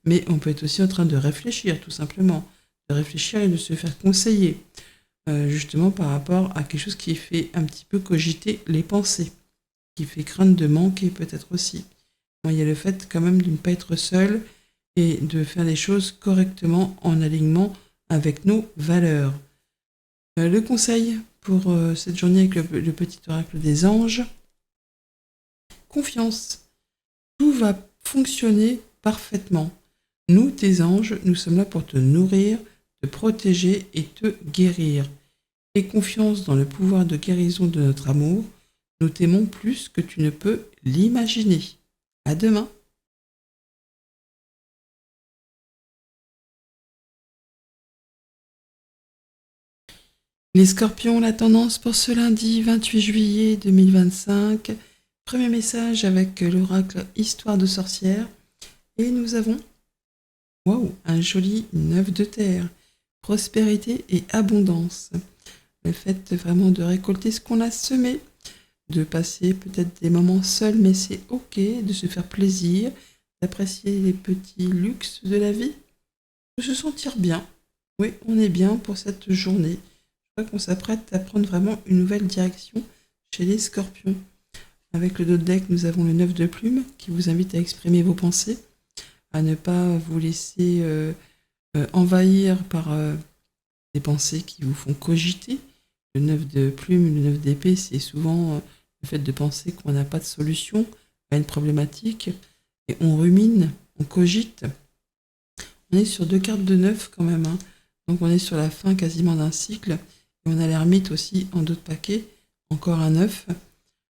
mais on peut être aussi en train de réfléchir, tout simplement, de réfléchir et de se faire conseiller, justement par rapport à quelque chose qui fait un petit peu cogiter les pensées, qui fait craindre de manquer peut-être aussi. Bon, il y a le fait quand même de ne pas être seul et de faire les choses correctement en alignement avec nos valeurs. Le conseil pour cette journée avec le petit oracle des anges, confiance. Tout va fonctionner parfaitement. Nous, tes anges, nous sommes là pour te nourrir, te protéger et te guérir. Aie confiance dans le pouvoir de guérison de notre amour. Nous t'aimons plus que tu ne peux l'imaginer. À demain. Les scorpions, la tendance pour ce lundi 28 juillet 2025. Premier message avec l'oracle Histoire de sorcière. Et nous avons un joli 9 de terre. Prospérité et abondance. Le fait vraiment de récolter ce qu'on a semé. De passer peut-être des moments seuls, mais c'est ok, de se faire plaisir, d'apprécier les petits luxes de la vie, de se sentir bien. Oui, on est bien pour cette journée. Je crois qu'on s'apprête à prendre vraiment une nouvelle direction chez les scorpions. Avec le dos de deck, nous avons le 9 de plume qui vous invite à exprimer vos pensées, à ne pas vous laisser envahir par des pensées qui vous font cogiter. Le 9 de plume, le 9 d'épée, c'est souvent le fait de penser qu'on n'a pas de solution à une problématique et on rumine, on cogite. On est sur 2 cartes de 9 quand même, hein. Donc on est sur la fin quasiment d'un cycle. Et on a l'ermite aussi en dos de paquet, encore un 9.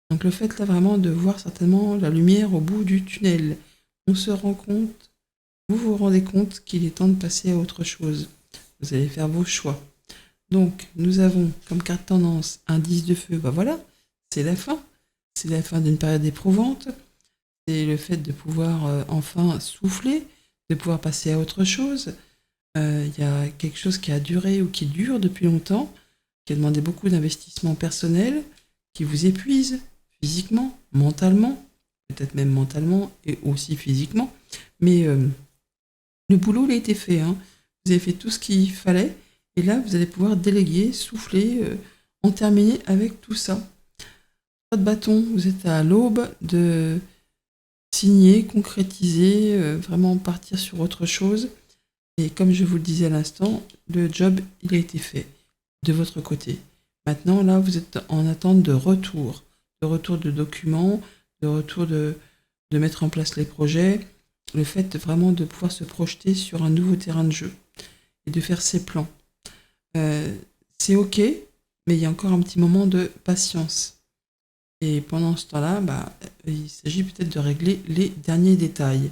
Donc le fait là vraiment de voir certainement la lumière au bout du tunnel. On se rend compte, vous vous rendez compte qu'il est temps de passer à autre chose. Vous allez faire vos choix. Donc nous avons comme carte tendance un 10 de feu. Bah voilà, c'est la fin. C'est la fin d'une période éprouvante. C'est le fait de pouvoir enfin souffler, de pouvoir passer à autre chose. Il y a quelque chose qui a duré ou qui dure depuis longtemps, qui a demandé beaucoup d'investissement personnel, qui vous épuise physiquement, mentalement, peut-être même mentalement et aussi physiquement. Mais le boulot, il a été fait, hein. Vous avez fait tout ce qu'il fallait. Et là, vous allez pouvoir déléguer, souffler, en terminer avec tout ça. 3 de bâton, vous êtes à l'aube de signer, concrétiser, vraiment partir sur autre chose. Et comme je vous le disais à l'instant, le job, il a été fait de votre côté. Maintenant, là, vous êtes en attente de retour de documents, de retour de mettre en place les projets, le fait vraiment de pouvoir se projeter sur un nouveau terrain de jeu et de faire ses plans. C'est ok, mais il y a encore un petit moment de patience. Et pendant ce temps-là, il s'agit peut-être de régler les derniers détails.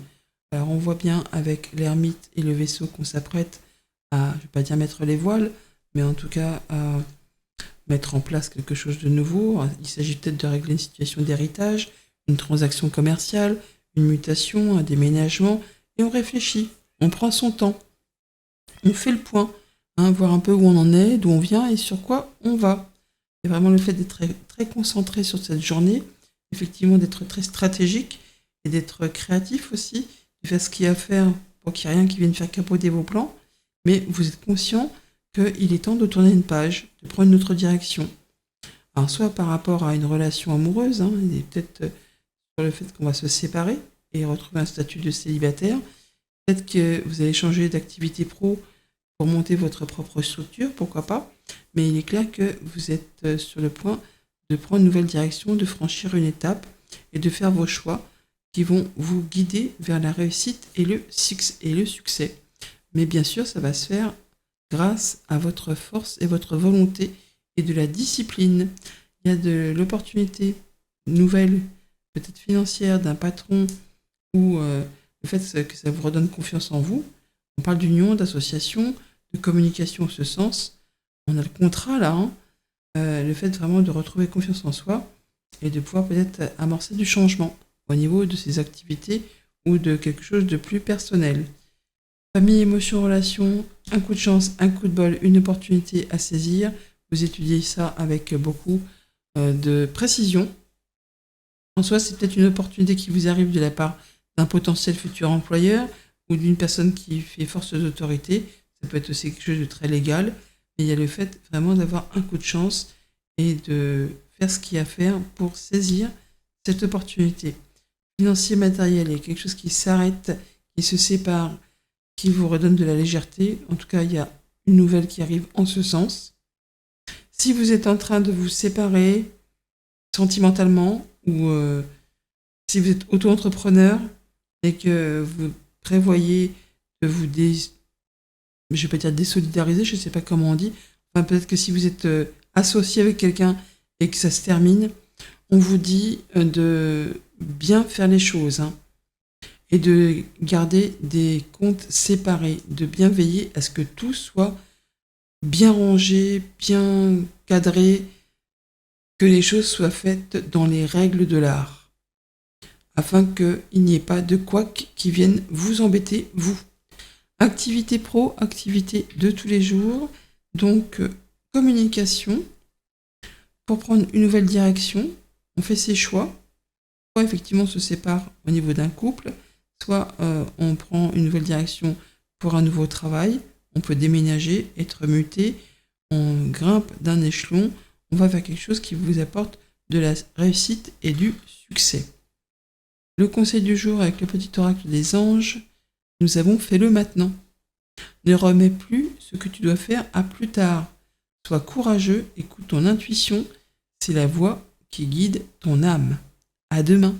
Alors on voit bien avec l'ermite et le vaisseau qu'on s'apprête à, je ne vais pas dire mettre les voiles, mais en tout cas à mettre en place quelque chose de nouveau. Il s'agit peut-être de régler une situation d'héritage, une transaction commerciale, une mutation, un déménagement, et on réfléchit, on prend son temps, on fait le point, voir un peu où on en est, d'où on vient et sur quoi on va. C'est vraiment le fait d'être très, très concentré sur cette journée, effectivement d'être très stratégique et d'être créatif aussi, de faire ce qu'il y a à faire pour qu'il n'y ait rien qui vienne faire capoter vos plans, mais vous êtes conscient qu'il est temps de tourner une page, de prendre une autre direction. Alors soit par rapport à une relation amoureuse, et peut-être sur le fait qu'on va se séparer et retrouver un statut de célibataire, peut-être que vous allez changer d'activité pro pour monter votre propre structure, pourquoi pas, mais il est clair que vous êtes sur le point de prendre une nouvelle direction, de franchir une étape et de faire vos choix qui vont vous guider vers la réussite et le succès. Mais bien sûr, ça va se faire grâce à votre force et votre volonté et de la discipline. Il y a de l'opportunité nouvelle, peut-être financière, d'un patron ou le fait que ça vous redonne confiance en vous. On parle d'union, d'association, de communication en ce sens. On a le contrat là, le fait vraiment de retrouver confiance en soi et de pouvoir peut-être amorcer du changement au niveau de ses activités ou de quelque chose de plus personnel. Famille, émotion, relation, un coup de chance, un coup de bol, une opportunité à saisir. Vous étudiez ça avec beaucoup de précision. En soi, c'est peut-être une opportunité qui vous arrive de la part d'un potentiel futur employeur ou d'une personne qui fait force d'autorité. Ça peut être aussi quelque chose de très légal, mais il y a le fait vraiment d'avoir un coup de chance et de faire ce qu'il y a à faire pour saisir cette opportunité. Financier, matériel, il y a quelque chose qui s'arrête, qui se sépare, qui vous redonne de la légèreté. En tout cas, il y a une nouvelle qui arrive en ce sens. Si vous êtes en train de vous séparer sentimentalement ou si vous êtes auto-entrepreneur et que vous prévoyez de vous je vais pas dire désolidariser, je ne sais pas comment on dit. Enfin, peut-être que si vous êtes associé avec quelqu'un et que ça se termine, on vous dit de bien faire les choses et de garder des comptes séparés, de bien veiller à ce que tout soit bien rangé, bien cadré, que les choses soient faites dans les règles de l'art, afin qu'il n'y ait pas de couacs qui viennent vous embêter, vous. Activité pro, activité de tous les jours, donc communication, pour prendre une nouvelle direction, on fait ses choix, soit effectivement on se sépare au niveau d'un couple, soit on prend une nouvelle direction pour un nouveau travail, on peut déménager, être muté, on grimpe d'un échelon, on va vers quelque chose qui vous apporte de la réussite et du succès. Le conseil du jour avec le petit oracle des anges, nous avons fait le maintenant. Ne remets plus ce que tu dois faire à plus tard. Sois courageux, écoute ton intuition, c'est la voix qui guide ton âme. À demain.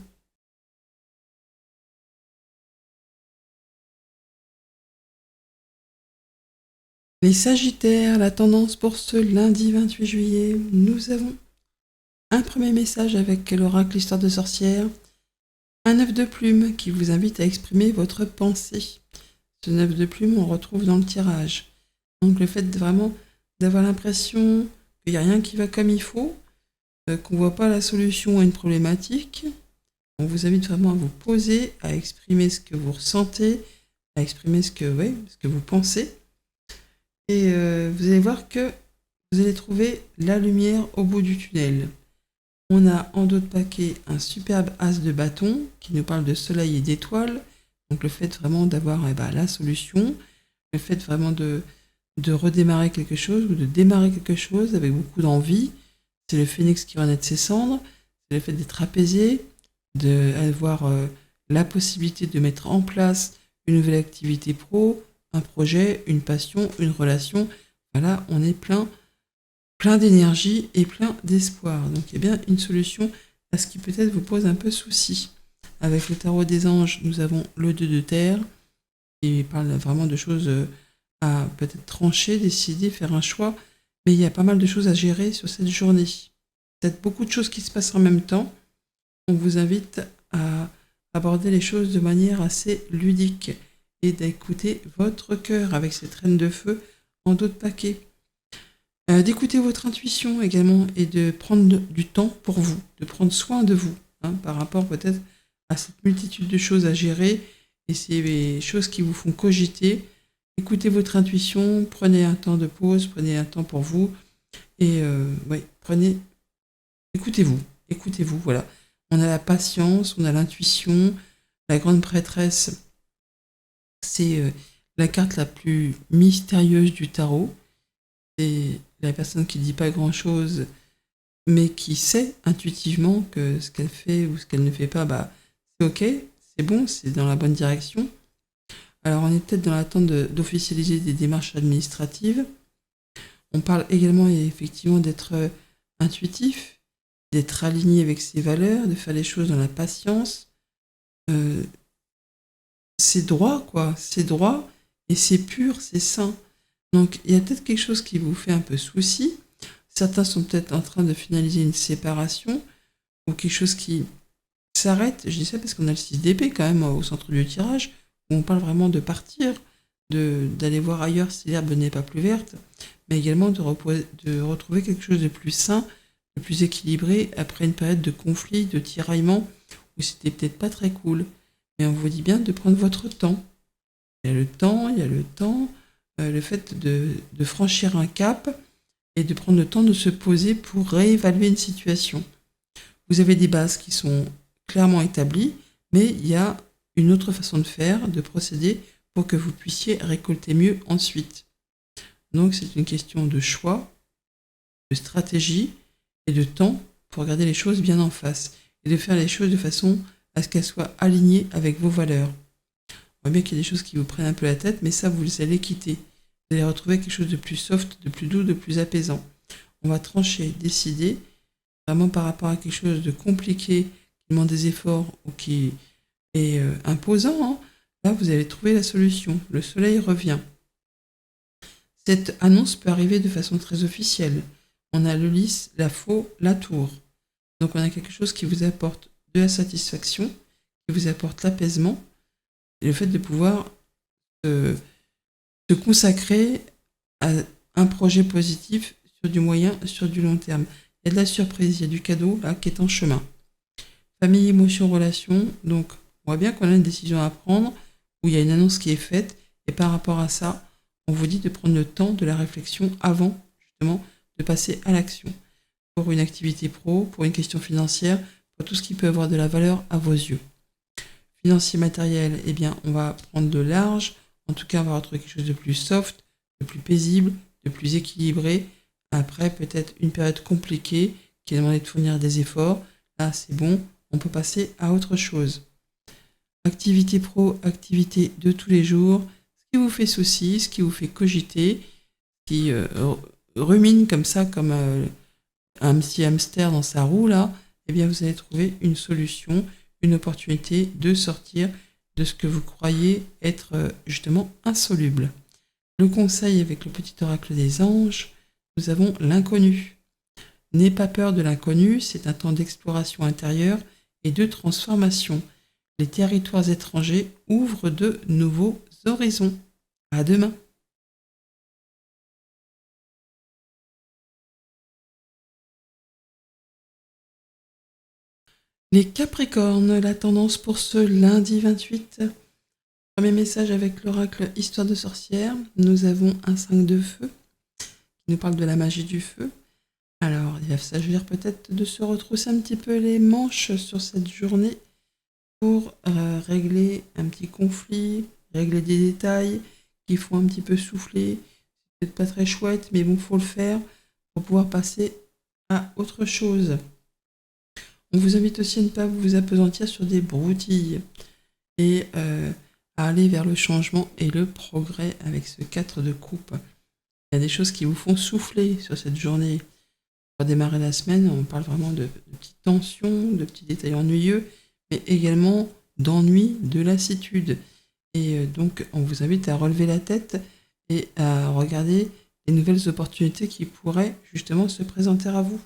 Les Sagittaires, la tendance pour ce lundi 28 juillet, nous avons un premier message avec l'oracle Histoire de sorcière, un 9 de plume qui vous invite à exprimer votre pensée. Ce 9 de plume, on retrouve dans le tirage. Donc le fait vraiment d'avoir l'impression qu'il n'y a rien qui va comme il faut, qu'on ne voit pas la solution à une problématique, on vous invite vraiment à vous poser, à exprimer ce que vous ressentez, à exprimer ce que vous pensez. Et vous allez voir que vous allez trouver la lumière au bout du tunnel. On a en dos de paquet un superbe as de bâton qui nous parle de soleil et d'étoiles. Donc le fait vraiment d'avoir la solution, le fait vraiment de redémarrer quelque chose ou de démarrer quelque chose avec beaucoup d'envie. C'est le phénix qui renaît de ses cendres, c'est le fait d'être apaisé, d'avoir la possibilité de mettre en place une nouvelle activité pro, un projet, une passion, une relation. Voilà, on est plein d'énergie et plein d'espoir. Donc il y a bien une solution à ce qui peut-être vous pose un peu souci. Avec le tarot des anges, nous avons le 2 de terre, qui parle vraiment de choses à peut-être trancher, décider, faire un choix, mais il y a pas mal de choses à gérer sur cette journée. Peut-être beaucoup de choses qui se passent en même temps. On vous invite à aborder les choses de manière assez ludique et d'écouter votre cœur avec cette reine de feu en dos de paquet. D'écouter votre intuition également et de prendre du temps pour vous, de prendre soin de vous, par rapport peut-être à cette multitude de choses à gérer et ces choses qui vous font cogiter. Écoutez votre intuition, prenez un temps de pause, prenez un temps pour vous et écoutez-vous, voilà. On a la patience, on a l'intuition, la grande prêtresse, c'est la carte la plus mystérieuse du tarot. C'est la personne qui ne dit pas grand-chose, mais qui sait intuitivement que ce qu'elle fait ou ce qu'elle ne fait pas, c'est ok, c'est bon, c'est dans la bonne direction. Alors on est peut-être dans l'attente d'officialiser des démarches administratives. On parle également effectivement d'être intuitif, d'être aligné avec ses valeurs, de faire les choses dans la patience. C'est droit, quoi, c'est droit, et c'est pur, c'est sain. Donc il y a peut-être quelque chose qui vous fait un peu souci. Certains sont peut-être en train de finaliser une séparation, ou quelque chose qui s'arrête. Je dis ça parce qu'on a le 6 d'épée quand même au centre du tirage, où on parle vraiment de partir, d'aller voir ailleurs si l'herbe n'est pas plus verte, mais également de retrouver quelque chose de plus sain, de plus équilibré après une période de conflit, de tiraillement, où c'était peut-être pas très cool. Mais on vous dit bien de prendre votre temps. Il y a le temps, le fait de franchir un cap et de prendre le temps de se poser pour réévaluer une situation. Vous avez des bases qui sont clairement établies, mais il y a une autre façon de faire, de procéder pour que vous puissiez récolter mieux ensuite. Donc c'est une question de choix, de stratégie et de temps pour regarder les choses bien en face et de faire les choses de façon à ce qu'elles soient alignées avec vos valeurs. On voit bien qu'il y a des choses qui vous prennent un peu la tête, mais ça, vous allez quitter. Vous allez retrouver quelque chose de plus soft, de plus doux, de plus apaisant. On va trancher, décider, vraiment par rapport à quelque chose de compliqué, qui demande des efforts ou qui est imposant. Là, vous allez trouver la solution. Le soleil revient. Cette annonce peut arriver de façon très officielle. On a le lys, la faux, la tour. Donc on a quelque chose qui vous apporte de la satisfaction, qui vous apporte l'apaisement, et le fait de pouvoir se consacrer à un projet positif sur du moyen, sur du long terme. Il y a de la surprise, il y a du cadeau là qui est en chemin. Famille, émotion, relation, donc on voit bien qu'on a une décision à prendre, où il y a une annonce qui est faite, et par rapport à ça, on vous dit de prendre le temps de la réflexion avant, justement, de passer à l'action. Pour une activité pro, pour une question financière, pour tout ce qui peut avoir de la valeur à vos yeux. Financier matériel, eh bien, on va prendre de large. En tout cas, on va retrouver quelque chose de plus soft, de plus paisible, de plus équilibré. Après, peut-être une période compliquée qui a demandé de fournir des efforts. Là, c'est bon, on peut passer à autre chose. Activité pro, activité de tous les jours. Ce qui vous fait souci, ce qui vous fait cogiter, qui rumine comme ça, comme un petit hamster dans sa roue, là, eh bien, vous allez trouver une solution, une opportunité de sortir de ce que vous croyez être justement insoluble. Le conseil avec le petit oracle des anges, nous avons l'inconnu. N'aie pas peur de l'inconnu, c'est un temps d'exploration intérieure et de transformation. Les territoires étrangers ouvrent de nouveaux horizons. À demain. Les Capricornes, la tendance pour ce lundi 28. Premier message avec l'oracle Histoire de sorcière. Nous avons un 5 de feu qui nous parle de la magie du feu. Alors, il va s'agir peut-être de se retrousser un petit peu les manches sur cette journée pour régler un petit conflit, régler des détails qui font un petit peu souffler. C'est peut-être pas très chouette, mais bon, faut le faire pour pouvoir passer à autre chose. On vous invite aussi à ne pas vous appesantir sur des broutilles et à aller vers le changement et le progrès avec ce 4 de coupe. Il y a des choses qui vous font souffler sur cette journée. Pour démarrer la semaine, on parle vraiment de petites tensions, de petits détails ennuyeux, mais également d'ennui, de lassitude. Et donc, on vous invite à relever la tête et à regarder les nouvelles opportunités qui pourraient justement se présenter à vous,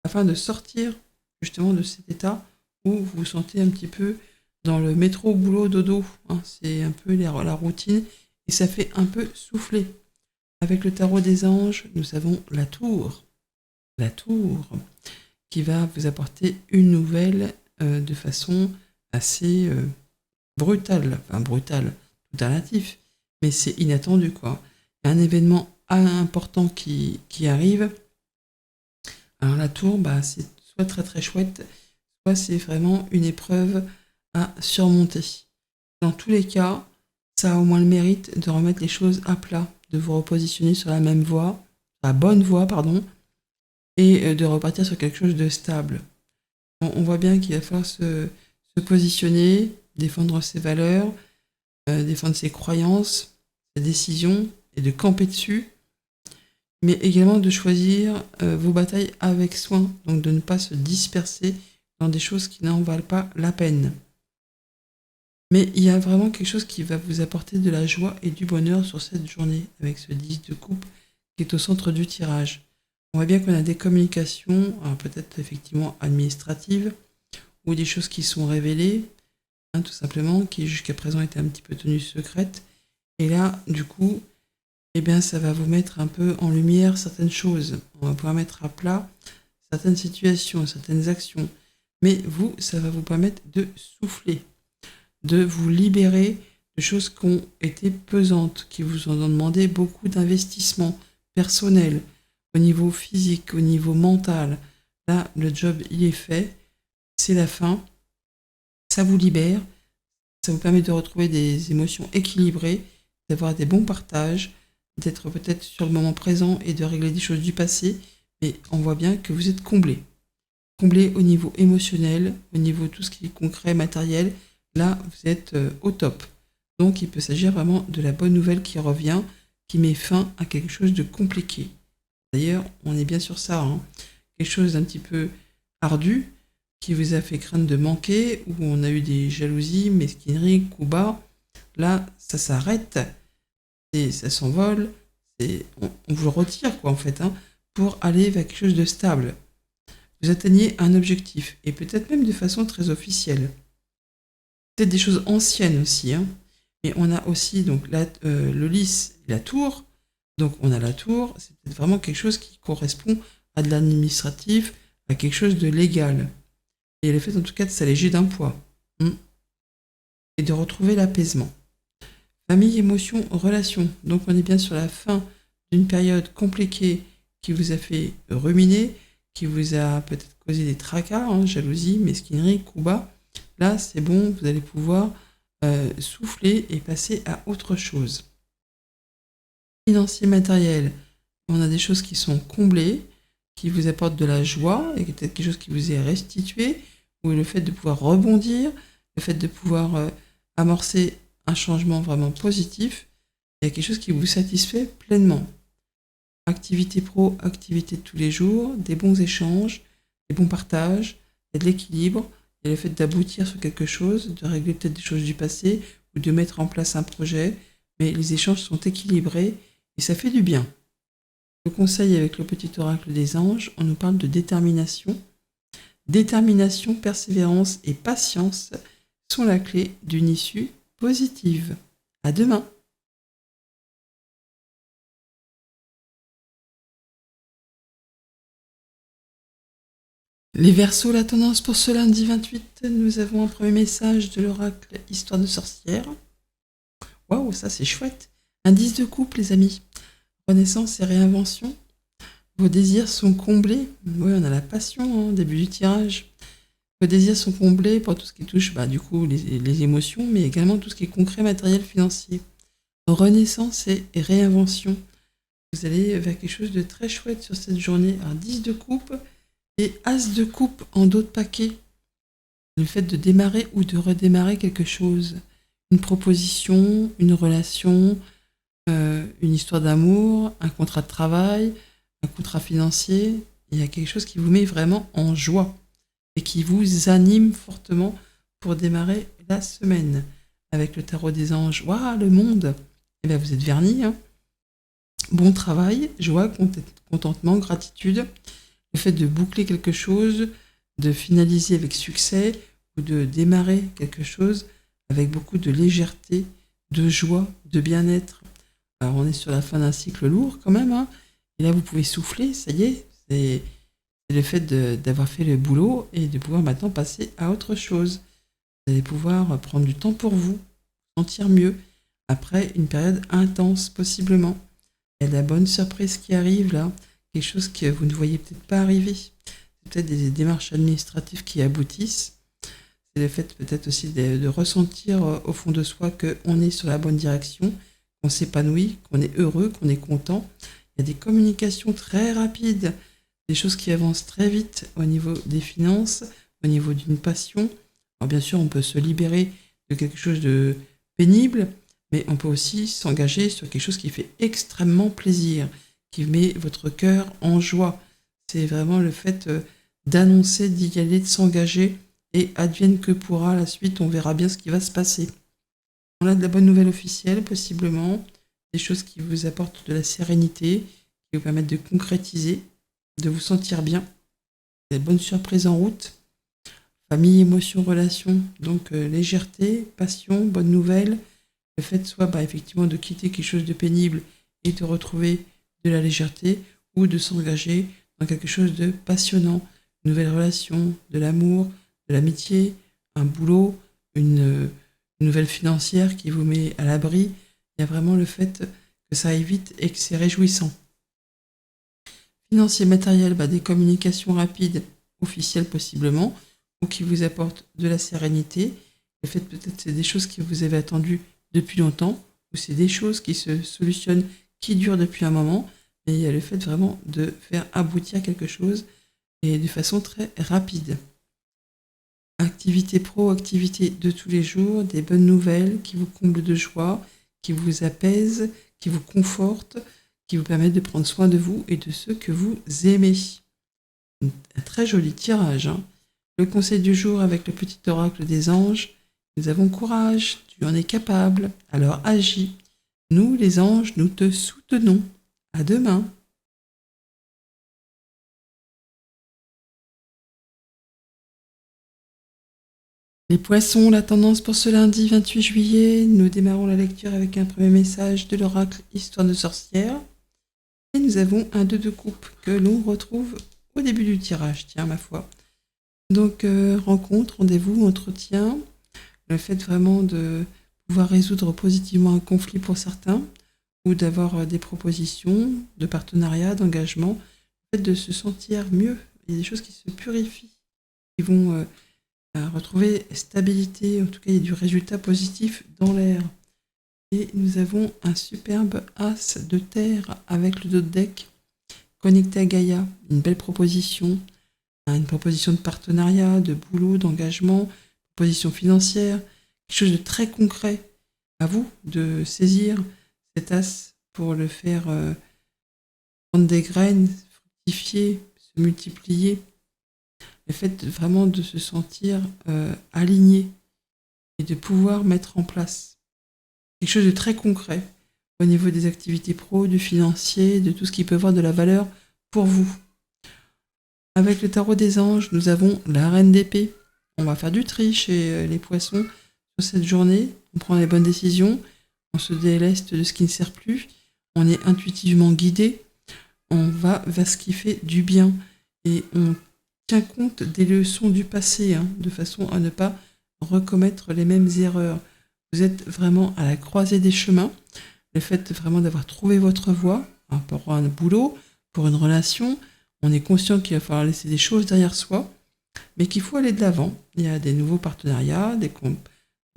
afin de sortir justement de cet état où vous vous sentez un petit peu dans le métro, boulot, dodo. C'est un peu la routine et ça fait un peu souffler. Avec le tarot des anges, nous avons la tour. La tour qui va vous apporter une nouvelle de façon assez brutale. Enfin, brutale, tout relatif, mais c'est inattendu, quoi. Il y a un événement important qui arrive. Alors la tour, c'est soit très très chouette, soit c'est vraiment une épreuve à surmonter. Dans tous les cas, ça a au moins le mérite de remettre les choses à plat, de vous repositionner sur la même voie, la bonne voie, pardon, et de repartir sur quelque chose de stable. On voit bien qu'il va falloir se positionner, défendre ses valeurs, défendre ses croyances, ses décisions, et de camper dessus, mais également de choisir vos batailles avec soin, donc de ne pas se disperser dans des choses qui n'en valent pas la peine. Mais il y a vraiment quelque chose qui va vous apporter de la joie et du bonheur sur cette journée, avec ce 10 de coupe qui est au centre du tirage. On voit bien qu'on a des communications, peut-être effectivement administratives, ou des choses qui sont révélées, tout simplement, qui jusqu'à présent étaient un petit peu tenues secrètes. Et là, du coup, ça va vous mettre un peu en lumière certaines choses. On va pouvoir mettre à plat certaines situations, certaines actions. Mais vous, ça va vous permettre de souffler, de vous libérer de choses qui ont été pesantes, qui vous ont demandé beaucoup d'investissement personnel, au niveau physique, au niveau mental. Là, le job, il est fait, c'est la fin, ça vous libère, ça vous permet de retrouver des émotions équilibrées, d'avoir des bons partages, d'être peut-être sur le moment présent et de régler des choses du passé, mais on voit bien que vous êtes comblé. Comblé au niveau émotionnel, au niveau de tout ce qui est concret, matériel, là, vous êtes au top. Donc, il peut s'agir vraiment de la bonne nouvelle qui revient, qui met fin à quelque chose de compliqué. D'ailleurs, on est bien sur ça, quelque chose d'un petit peu ardu, qui vous a fait craindre de manquer, où on a eu des jalousies, mesquineries, coups bas. Là, ça s'arrête, et ça s'envole, on vous le retire, quoi, en fait, pour aller vers quelque chose de stable. Vous atteignez un objectif, et peut-être même de façon très officielle. Peut-être des choses anciennes aussi, mais on a aussi donc le lys, la tour. Donc on a la tour, c'est peut-être vraiment quelque chose qui correspond à de l'administratif, à quelque chose de légal. Et le fait en tout cas de s'alléger d'un poids. Et de retrouver l'apaisement. Famille, émotion, relation. Donc on est bien sur la fin d'une période compliquée qui vous a fait ruminer, qui vous a peut-être causé des tracas, jalousie, mesquinerie, coups bas. Là c'est bon, vous allez pouvoir souffler et passer à autre chose. Financier, matériel, on a des choses qui sont comblées, qui vous apportent de la joie, et peut-être quelque chose qui vous est restitué, ou le fait de pouvoir rebondir, le fait de pouvoir amorcer un changement vraiment positif, il y a quelque chose qui vous satisfait pleinement. Activité pro, activité de tous les jours, des bons échanges, des bons partages, il y a de l'équilibre, il y a le fait d'aboutir sur quelque chose, de régler peut-être des choses du passé, ou de mettre en place un projet, mais les échanges sont équilibrés et ça fait du bien. Le conseil avec le petit oracle des anges, on nous parle de détermination. Détermination, persévérance et patience sont la clé d'une issue positive. À demain. Les Verseaux, la tendance pour ce lundi 28, nous avons un premier message de l'oracle Histoire de sorcière. Waouh, ça c'est chouette. Indice de couple, les amis. Renaissance et réinvention. Vos désirs sont comblés. Oui, on a la passion, au début du tirage. Vos désirs sont comblés pour tout ce qui touche, du coup, les émotions, mais également tout ce qui est concret, matériel, financier. Renaissance et réinvention. Vous allez vers quelque chose de très chouette sur cette journée. Un 10 de coupe et As de coupe en dos de paquet. Le fait de démarrer ou de redémarrer quelque chose. Une proposition, une relation, une histoire d'amour, un contrat de travail, un contrat financier. Il y a quelque chose qui vous met vraiment en joie et qui vous anime fortement pour démarrer la semaine. Avec le tarot des anges, waouh, le monde. Et bien vous êtes vernis. Bon travail, joie, contentement, gratitude. Le fait de boucler quelque chose, de finaliser avec succès ou de démarrer quelque chose avec beaucoup de légèreté, de joie, de bien-être. Alors on est sur la fin d'un cycle lourd quand même, et là vous pouvez souffler, ça y est, c'est le fait d'avoir fait le boulot et de pouvoir maintenant passer à autre chose. Vous allez pouvoir prendre du temps pour vous, sentir mieux, après une période intense possiblement. Il y a de la bonne surprise qui arrive là, quelque chose que vous ne voyez peut-être pas arriver. C'est peut-être des démarches administratives qui aboutissent. C'est le fait peut-être aussi de ressentir au fond de soi qu'on est sur la bonne direction, qu'on s'épanouit, qu'on est heureux, qu'on est content. Il y a des communications très rapides, des choses qui avancent très vite au niveau des finances, au niveau d'une passion. Alors bien sûr, on peut se libérer de quelque chose de pénible, mais on peut aussi s'engager sur quelque chose qui fait extrêmement plaisir, qui met votre cœur en joie. C'est vraiment le fait d'annoncer, d'y aller, de s'engager, et advienne que pourra la suite, on verra bien ce qui va se passer. On a de la bonne nouvelle officielle, possiblement, des choses qui vous apportent de la sérénité, qui vous permettent de concrétiser, de vous sentir bien, des bonnes surprises en route. Famille, émotions, relations, donc légèreté, passion, bonne nouvelle, le fait soit effectivement de quitter quelque chose de pénible et de retrouver de la légèreté, ou de s'engager dans quelque chose de passionnant, une nouvelle relation, de l'amour, de l'amitié, un boulot, une nouvelle financière qui vous met à l'abri. Il y a vraiment le fait que ça aille vite et que c'est réjouissant. Financier, matériel, des communications rapides, officielles possiblement, ou qui vous apportent de la sérénité. Le fait peut-être c'est des choses que vous avez attendues depuis longtemps, ou c'est des choses qui se solutionnent, qui durent depuis un moment, mais il y a le fait vraiment de faire aboutir quelque chose et de façon très rapide. Activité pro, activité de tous les jours, des bonnes nouvelles qui vous comblent de joie, qui vous apaisent, qui vous confortent, qui vous permettent de prendre soin de vous et de ceux que vous aimez. Un très joli tirage. Le conseil du jour avec le petit oracle des anges. Nous avons courage, tu en es capable, alors agis. Nous, les anges, nous te soutenons. À demain. Les poissons, la tendance pour ce lundi 28 juillet, nous démarrons la lecture avec un premier message de l'oracle Histoire de sorcière. Et nous avons un 2 de coupe que l'on retrouve au début du tirage, tiens, ma foi. Donc, rencontre, rendez-vous, entretien, le fait vraiment de pouvoir résoudre positivement un conflit pour certains, ou d'avoir des propositions de partenariat, d'engagement, le fait de se sentir mieux. Il y a des choses qui se purifient, qui vont retrouver stabilité, en tout cas il y a du résultat positif dans l'air. Et nous avons un superbe as de terre avec le dos de deck connecté à Gaïa, une belle proposition, une proposition de partenariat, de boulot, d'engagement, proposition financière, quelque chose de très concret. À vous de saisir cet as pour le faire prendre des graines, fructifier, se multiplier. Le fait vraiment de se sentir aligné et de pouvoir mettre en place quelque chose de très concret au niveau des activités pro, du financier, de tout ce qui peut avoir de la valeur pour vous. Avec le tarot des anges, nous avons la reine d'épée. On va faire du tri chez les poissons sur cette journée. On prend les bonnes décisions, on se déleste de ce qui ne sert plus, on est intuitivement guidé, on va vers ce qui fait du bien et on tient compte des leçons du passé, de façon à ne pas recommettre les mêmes erreurs. Vous êtes vraiment à la croisée des chemins. Le fait vraiment d'avoir trouvé votre voie, pour un boulot, pour une relation, on est conscient qu'il va falloir laisser des choses derrière soi, mais qu'il faut aller de l'avant. Il y a des nouveaux partenariats, des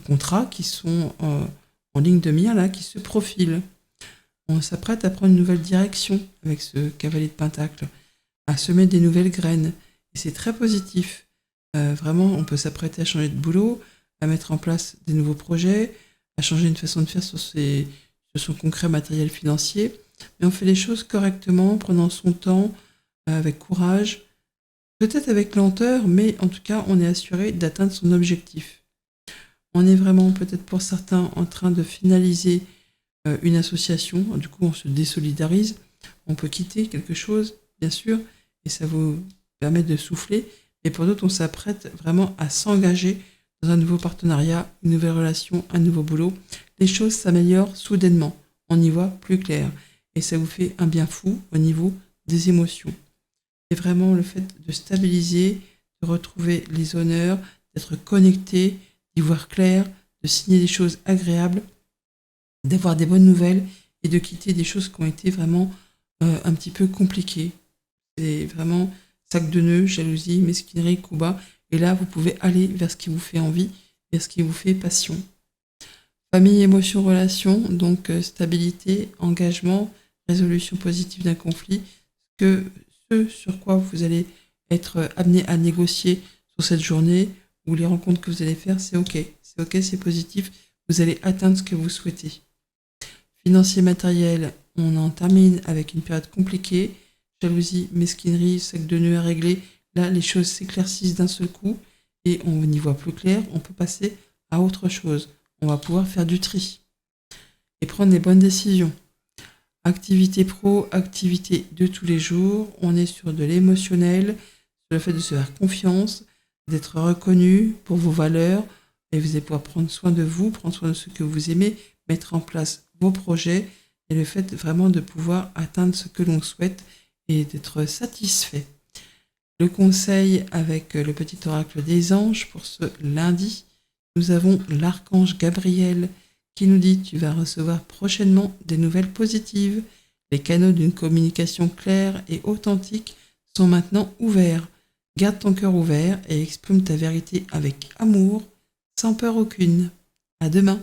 contrats qui sont en ligne de mire, là, qui se profilent. On s'apprête à prendre une nouvelle direction avec ce cavalier de pentacle, à semer des nouvelles graines. Et c'est très positif. Vraiment, on peut s'apprêter à changer de boulot, à mettre en place des nouveaux projets, à changer une façon de faire sur son concret matériel financier. Mais on fait les choses correctement, en prenant son temps, avec courage, peut-être avec lenteur, mais en tout cas, on est assuré d'atteindre son objectif. On est vraiment, peut-être pour certains, en train de finaliser une association. Du coup, on se désolidarise. On peut quitter quelque chose, bien sûr, et ça vous permet de souffler. Et pour d'autres, on s'apprête vraiment à s'engager dans un nouveau partenariat, une nouvelle relation, un nouveau boulot. Les choses s'améliorent soudainement. On y voit plus clair. Et ça vous fait un bien fou au niveau des émotions. Et vraiment le fait de stabiliser, de retrouver les honneurs, d'être connecté, d'y voir clair, de signer des choses agréables, d'avoir des bonnes nouvelles et de quitter des choses qui ont été vraiment un petit peu compliquées. C'est vraiment sac de nœuds, jalousie, mesquinerie, coup bas. Et là, vous pouvez aller vers ce qui vous fait envie, vers ce qui vous fait passion. Famille, émotion, relation, donc stabilité, engagement, résolution positive d'un conflit, ce sur quoi vous allez être amené à négocier sur cette journée, ou les rencontres que vous allez faire, c'est ok, c'est positif, vous allez atteindre ce que vous souhaitez. Financier, matériel, on en termine avec une période compliquée, jalousie, mesquinerie, sac de nœuds à régler, là les choses s'éclaircissent d'un seul coup, et on y voit plus clair, on peut passer à autre chose, on va pouvoir faire du tri, et prendre les bonnes décisions. Activité pro, activité de tous les jours, on est sur de l'émotionnel, sur le fait de se faire confiance, d'être reconnu pour vos valeurs, et vous allez pouvoir prendre soin de vous, prendre soin de ce que vous aimez, mettre en place vos projets, et le fait vraiment de pouvoir atteindre ce que l'on souhaite et d'être satisfait. Le conseil avec le petit oracle des anges pour ce lundi, nous avons l'archange Gabriel qui nous dit « Tu vas recevoir prochainement des nouvelles positives. Les canaux d'une communication claire et authentique sont maintenant ouverts. Garde ton cœur ouvert et exprime ta vérité avec amour, sans peur aucune. À demain !»